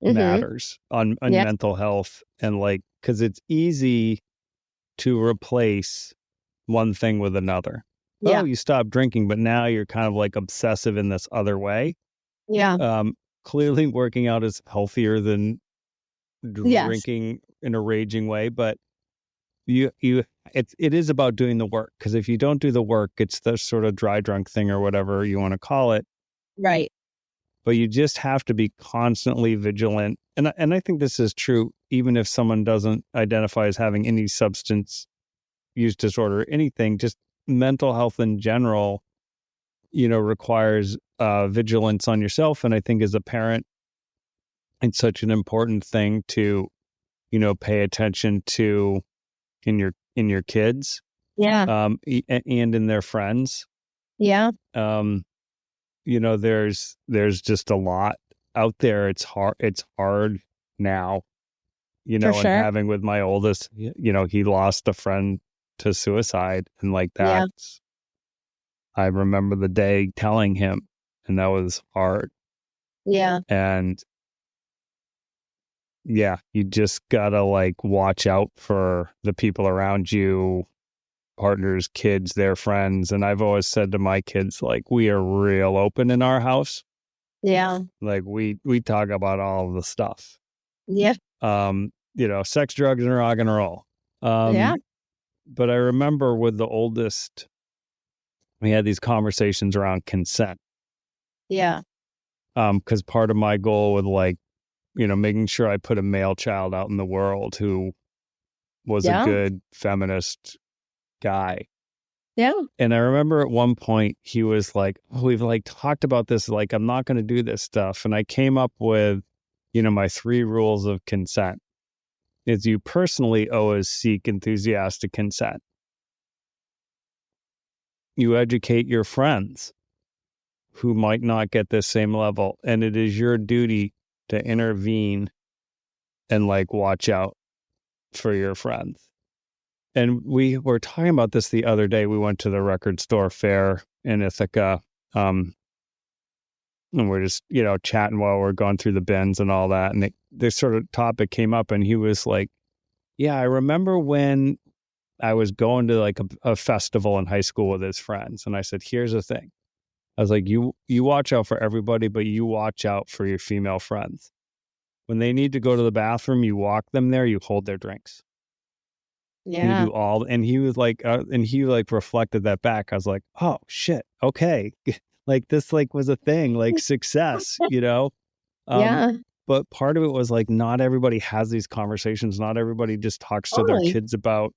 Mm-hmm. matters on Yeah. mental health, and like because it's easy to replace one thing with another. Oh, Yeah. you stopped drinking, but now you're kind of like obsessive in this other way. Yeah. Um, Clearly working out is healthier than Yes. drinking in a raging way, but it is about doing the work, because if you don't do the work, it's the sort of dry drunk thing or whatever you want to call it. Right. But you just have to be constantly vigilant, and I think this is true even if someone doesn't identify as having any substance use disorder or anything. Just mental health in general, requires vigilance on yourself, and I think as a parent, it's such an important thing to pay attention to in your kids, Yeah. and in their friends. Yeah. um there's just a lot out there. It's hard now, For and sure. having with my oldest, he lost a friend to suicide, and like Yeah. that's I remember the day telling him, and that was hard. Yeah. And yeah, you just gotta like watch out for the people around you, partners, kids, their friends. And I've always said to my kids, like, we are real open in our house. Yeah. Like we talk about all of the stuff. Yeah. Sex, drugs, and rock and roll. Yeah. But I remember with the oldest, we had these conversations around consent. Yeah. Because part of my goal with like, making sure I put a male child out in the world who was a Yeah. good feminist guy. Yeah. And I remember at one point he was like, oh, we've like talked about this, like, I'm not going to do this stuff. And I came up with, my 3 rules of consent. Is you personally always seek enthusiastic consent. You educate your friends who might not get this same level. And it is your duty to intervene and like watch out for your friends. And we were talking about this the other day. We went to the record store fair in Ithaca. and we're just, chatting while we're going through the bins and all that. And this sort of topic came up, and he was like, yeah, I remember when I was going to like a festival in high school with his friends. And I said, here's the thing. I was like, you watch out for everybody, but you watch out for your female friends. When they need to go to the bathroom, you walk them there, you hold their drinks. You Yeah. do all, and he was like, and he like reflected that back. I was like, oh shit, okay, like this like was a thing, like success, Yeah. But part of it was like not everybody has these conversations. Not everybody just talks to their Totally. kids about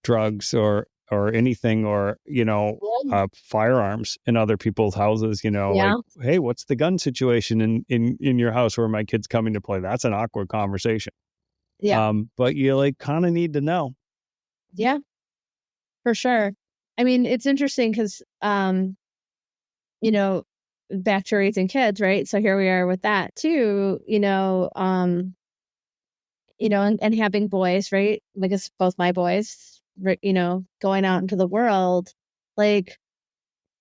drugs or anything, or Yeah. firearms in other people's houses. Like, Yeah. hey, what's the gun situation in your house where my kid's coming to play? That's an awkward conversation. Yeah. But you like kind of need to know. Yeah. For sure. I mean, it's interesting because, back to raising kids, right? So here we are with that too, and having boys, right? Because both my boys, going out into the world, like,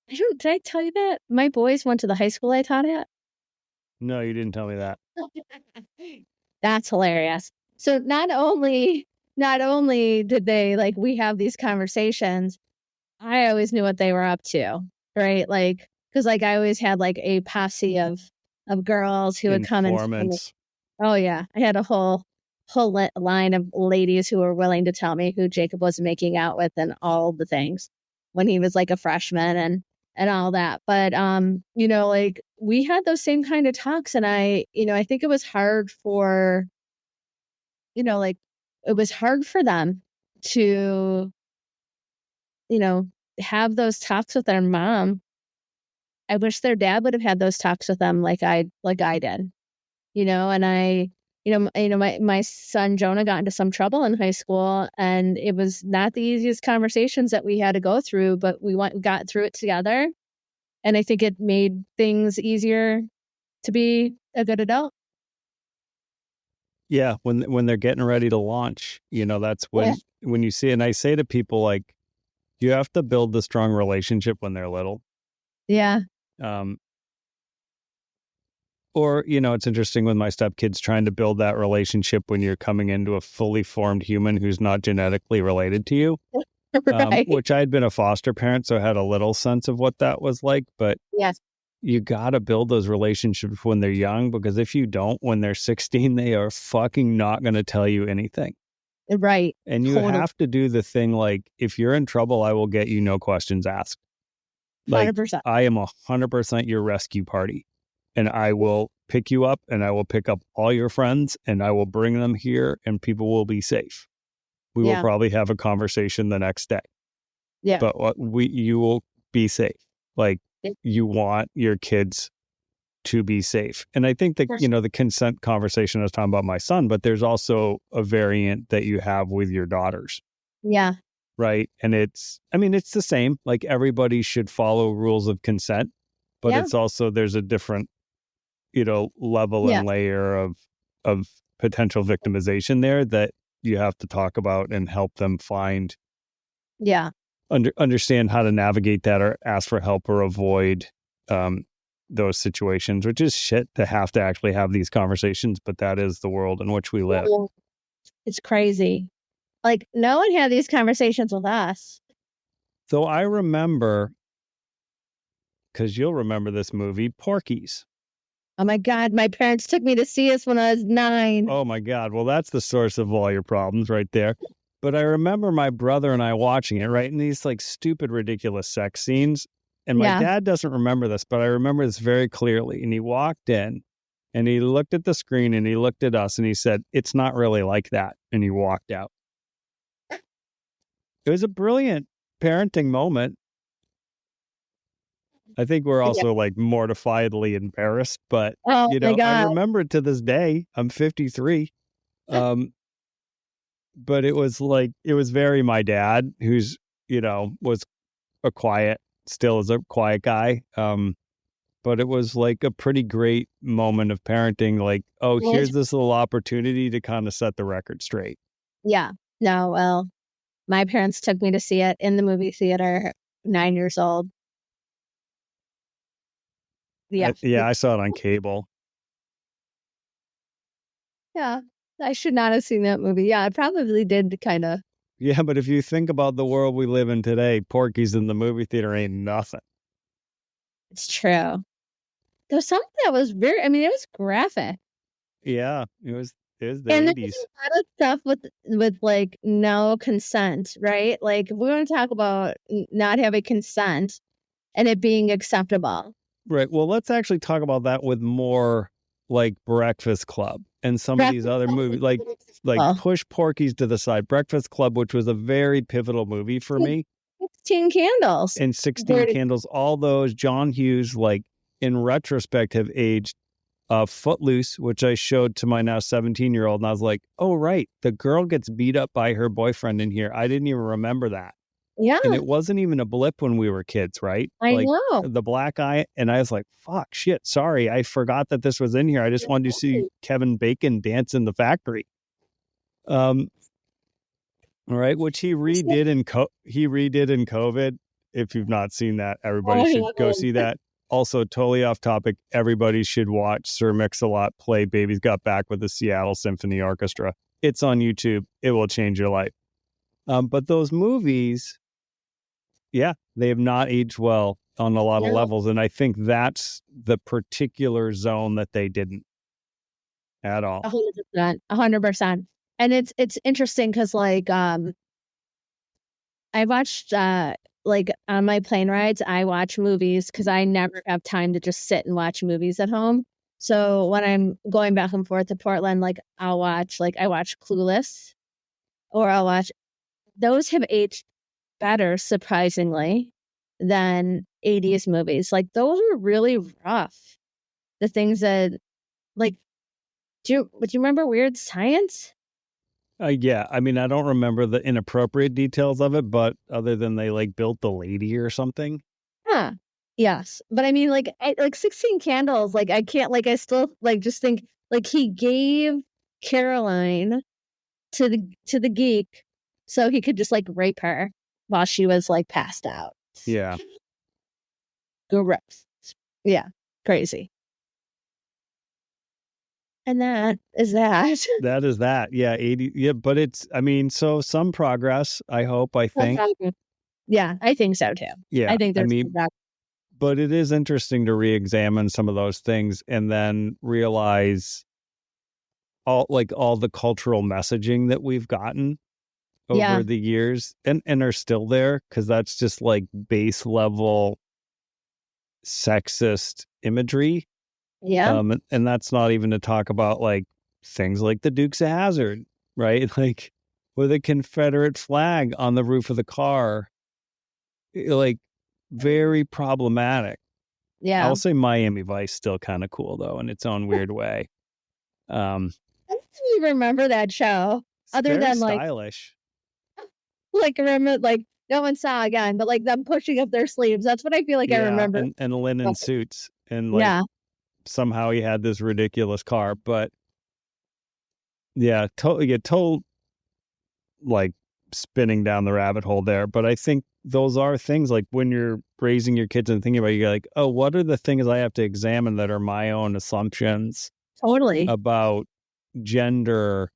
did I tell you that? My boys went to the high school I taught at. No, you didn't tell me that. That's hilarious. So not only did they like we have these conversations, I always knew what they were up to, right? Like, because like I always had like a posse of girls who would come and tell me. Informants. Oh yeah, I had a whole line of ladies who were willing to tell me who Jacob was making out with and all the things when he was like a freshman and all that. But like we had those same kind of talks, and I think it was hard for like it was hard for them to you know have those talks with their mom. I wish their dad would have had those talks with them like I did. And my son Jonah got into some trouble in high school, and it was not the easiest conversations that we had to go through, but we got through it together, and I think it made things easier to be a good adult. Yeah, when they're getting ready to launch, that's Yeah. when you see. And I say to people, like, you have to build the strong relationship when they're little. Yeah. Um, or it's interesting with my stepkids trying to build that relationship when you're coming into a fully formed human who's not genetically related to you. Right. Which I had been a foster parent, so I had a little sense of what that was like. But Yes. you got to build those relationships when they're young, because if you don't, when they're 16, they are fucking not going to tell you anything. Right. And you Total. have to do the thing like, if you're in trouble, I will get you, no questions asked. Like, 100%. I am 100% your rescue party, and I will pick you up, and I will pick up all your friends, and I will bring them here, and people will be safe. We will Yeah. probably have a conversation the next day, Yeah. but you will be safe. Like, Yeah. you want your kids to be safe. And I think that, the consent conversation I was talking about my son, but there's also a variant that you have with your daughters. Yeah. Right. And it's the same. Like, everybody should follow rules of consent, but Yeah. it's also, there's a different, level Yeah. and layer of potential victimization there that you have to talk about and help them find, Yeah. understand how to navigate that, or ask for help, or avoid those situations, which is shit to have to actually have these conversations, but that is the world in which we live. It's crazy. Like, no one had these conversations with us. So I remember, because you'll remember this movie, Porky's. Oh my God, my parents took me to see us when I was 9. Oh my God. Well, that's the source of all your problems right there. But I remember my brother and I watching it, right? And these like stupid, ridiculous sex scenes. And my Yeah. dad doesn't remember this, but I remember this very clearly. And he walked in and he looked at the screen and he looked at us and he said, "It's not really like that." And he walked out. It was a brilliant parenting moment. I think we're Yeah. also like mortifiedly embarrassed, but Oh my I God. remember it to this day. I'm 53. Um, but it was very my dad, who's, was still is a quiet guy. But it was like a pretty great moment of parenting. Like, oh, here's this little opportunity to kind of set the record straight. Yeah. No, well, my parents took me to see it in the movie theater, 9 years old. Yeah. Yeah, I saw it on cable. Yeah. I should not have seen that movie. Yeah, I probably did kind of. Yeah, but if you think about the world we live in today, Porky's in the movie theater ain't nothing. It's true. There was something that was very, I mean, it was graphic. Yeah, it was the And there's 80s. a lot of stuff with like no consent, right? Like we want to talk about not having consent and it being acceptable. Right. Well, let's actually talk about that with more like Breakfast Club and some of these Breakfast other Club movies, was like beautiful. push Porky's to the side. Breakfast Club, which was a very pivotal movie for me, 16 Candles. and 16 Dirty. Candles, all those John Hughes, like in retrospect, have aged. Footloose, which I showed to my now 17-year-old, and I was like, oh, right, the girl gets beat up by her boyfriend in here. I didn't even remember that. Yeah, And it wasn't even a blip when we were kids, right? I Like know. the black eye. And I was like, fuck, shit, sorry. I forgot that this was in here. I just wanted to see Kevin Bacon dance in the factory. Um, all right, which he redid in COVID. If you've not seen that, everybody Oh, should go yeah. see that. Also, totally off topic, everybody should watch Sir Mix-a-Lot play Baby's Got Back with the Seattle Symphony Orchestra. It's on YouTube. It will change your life. But those movies, yeah, they have not aged well on a lot of No, levels. And I think that's the particular zone that they didn't at all. 100%, 100%. And it's interesting because I watched like on my plane rides, I watch movies because I never have time to just sit and watch movies at home. So when I'm going back and forth to Portland, like I watch Clueless, or I'll watch those have aged better, surprisingly, than 80s movies. Like those were really rough. The things that like would you remember Weird Science? Yeah, I mean, I don't remember the inappropriate details of it, but other than they like built the lady or something. Huh. Yes. But I mean, like 16 Candles, like I can't, like I still like just think like he gave Caroline to the geek so he could just like rape her while she was like passed out. Yeah, Gross. Yeah. Crazy. And that is that. that is that. Yeah, 80. Yeah, but I mean, so some progress, I hope, I think. Yeah, I think so too. Yeah, I think I there's mean, but it is interesting to re-examine some of those things and then realize all the cultural messaging that we've gotten yeah, over the years and are still there, because that's just like base level sexist imagery. yeah, And that's not even to talk about like things like the Dukes of Hazzard, right? Like with a Confederate flag on the roof of the car, like very problematic. yeah. I'll say Miami Vice still kind of cool though in its own weird way. Um, I don't even remember that show it's other very than stylish. like I remember like no one saw again, but like them pushing up their sleeves. That's what I feel like I Yeah, remember. and linen suits, and like Yeah, somehow he had this ridiculous car, but yeah, totally get told like spinning down the rabbit hole there. But I think those are things like when you're raising your kids and thinking about it, you're like, oh, what are the things I have to examine that are my own assumptions totally. about gender?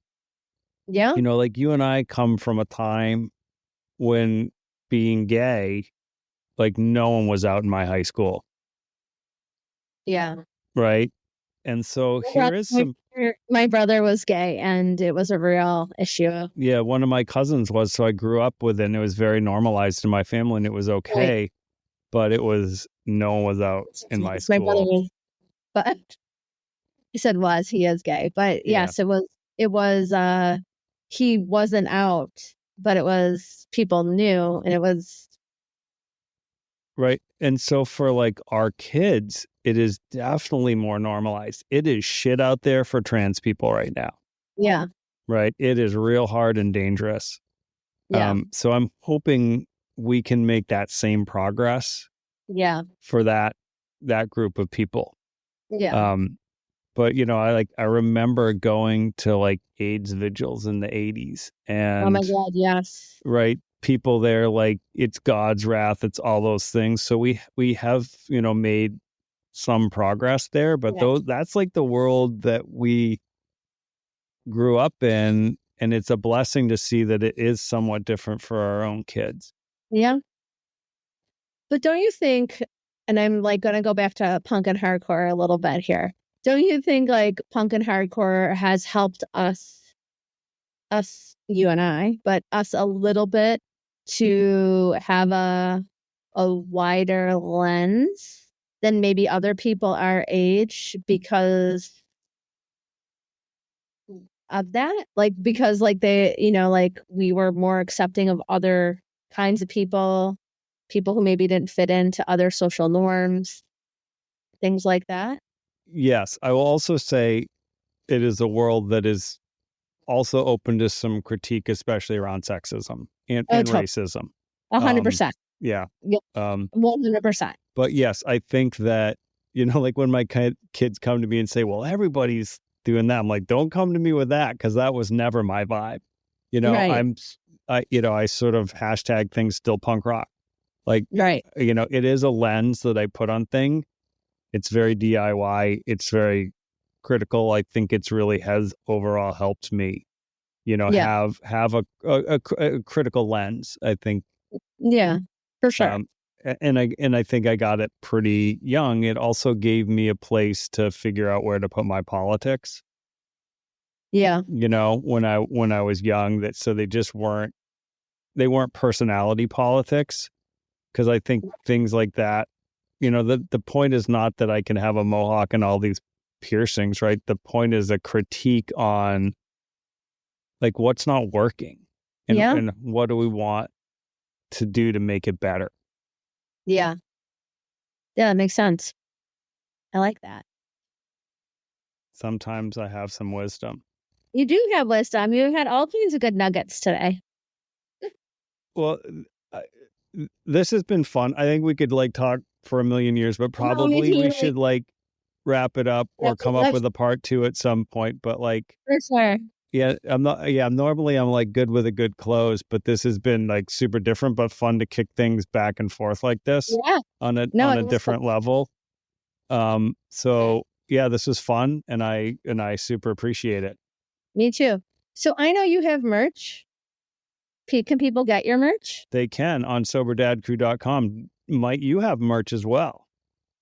Yeah, You know, like you and I come from a time when being gay, like no one was out in my high school, yeah. right? And so My here is some, my brother was gay, and it was a real issue. yeah, one of my cousins was, so I grew up with it and it was very normalized in my family and it was Right. okay, but it was, no one was out in my Yes, my brother school. was, but he said was he is gay, but Yeah. yes, it was he wasn't out, but it was people knew, and it was Right. And so for like our kids, it is definitely more normalized. It is shit out there for trans people right now. yeah, Right. It is real hard and dangerous. yeah, So I'm hoping we can make that same progress yeah, for that group of people. yeah. Um, but you know, I remember going to like AIDS vigils in the 80s Oh my and God, yes. right, people there like it's God's wrath, it's all those things. So we have, you know, made some progress there, but Yeah. that's like the world that we grew up in, and it's a blessing to see that it is somewhat different for our own kids. Yeah. But don't you think, and I'm like going to go back to punk and hardcore a little bit here. Don't you think like punk and hardcore has helped us, you and I, but us a little bit to have a wider lens than maybe other people our age because of that? Like, because like they, like we were more accepting of other kinds of people who maybe didn't fit into other social norms, things like that. Yes, I will also say it is a world that is also open to some critique, especially around sexism and, Oh, racism. 100%. Yeah. Yeah, Um, 100%. but yes, I think that, like when my kids come to me and say, well, everybody's doing that, I'm like, don't come to me with that, because that was never my vibe. Right, I sort of hashtag things still punk rock. Like, right. it is a lens that I put on thing. It's very DIY. It's very critical. I think it's really has overall helped me, Yeah, have a critical lens. I think, yeah, for sure. um, and I think I got it pretty young. It also gave me a place to figure out where to put my politics. Yeah, When I was young, that so they weren't personality politics, because I think things like that. The point is not that I can have a mohawk and all these piercings, right? The point is a critique on like what's not working, and yeah, what do we want to do to make it better. yeah. Yeah, that makes sense. I like that. Sometimes I have some wisdom. You do have wisdom. You had all kinds of good nuggets today. Well, I, this has been fun. I think we could like talk for a million years, but Oh, me probably we too. should like wrap it up or come up with a part two at some point. But like, For sure. yeah, I'm not. Yeah, normally I'm like good with a good close, but this has been like super different, but fun to kick things back and forth like this Yeah. on a No, on it a was fun. different level. So yeah, this was fun, and I super appreciate it. Me too. So I know you have merch. Can people get your merch? They can on soberdadcrew.com. Might you have merch as well?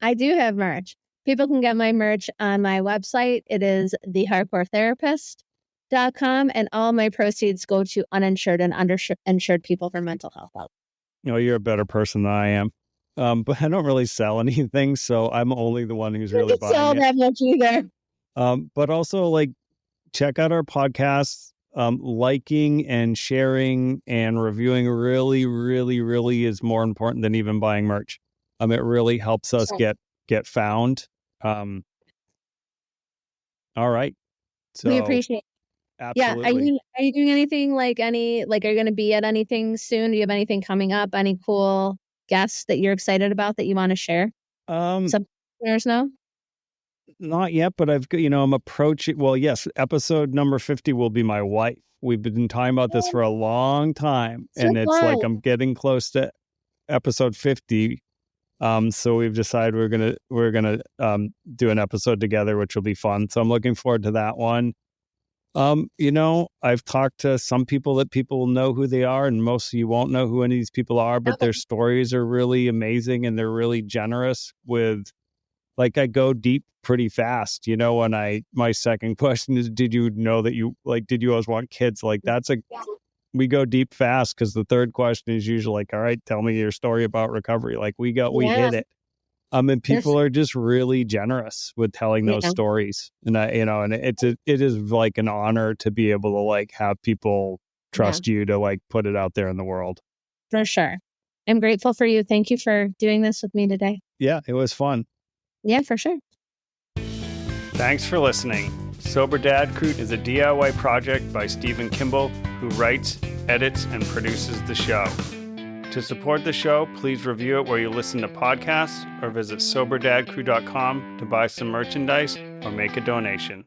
I do have merch. People can get my merch on my website. It is thehardcoretherapist.com, and all my proceeds go to uninsured and underinsured people for mental health. You're a better person than I am. But I don't really sell anything, so I'm only the one who's I really don't buying sell it. that much either. But also like check out our podcasts. Liking and sharing and reviewing really, really, really is more important than even buying merch. It really helps us Sure. get found. All right. We So appreciate it. Yeah. absolutely. Are you doing anything are you going to be at anything soon? Do you have anything coming up? Any cool guests that you're excited about that you want to share? Um, Some listeners know? Not yet, but I'm approaching. Well, yes, episode number 50 will be my wife. We've been talking about this for a long time, So and it's fun. like I'm getting close to episode 50. So we've decided we're gonna do an episode together, which will be fun. So I'm looking forward to that one. I've talked to some people that people will know who they are, and most of you won't know who any of these people are, but their stories are really amazing and they're really generous with. Like I go deep pretty fast, when my second question is, did you know that did you always want kids? Like we go deep fast, because the third question is usually like, all right, tell me your story about recovery. Like we Yeah. hit it. And people are just really generous with telling those Yeah. stories. And and it is like an honor to be able to like have people Yeah. trust you to like put it out there in the world. For sure. I'm grateful for you. Thank you for doing this with me today. Yeah, it was fun. Yeah, for sure. Thanks for listening. Sober Dad Crew is a DIY project by Stephen Kimball, who writes, edits, and produces the show. To support the show, please review it where you listen to podcasts, or visit soberdadcrew.com to buy some merchandise or make a donation.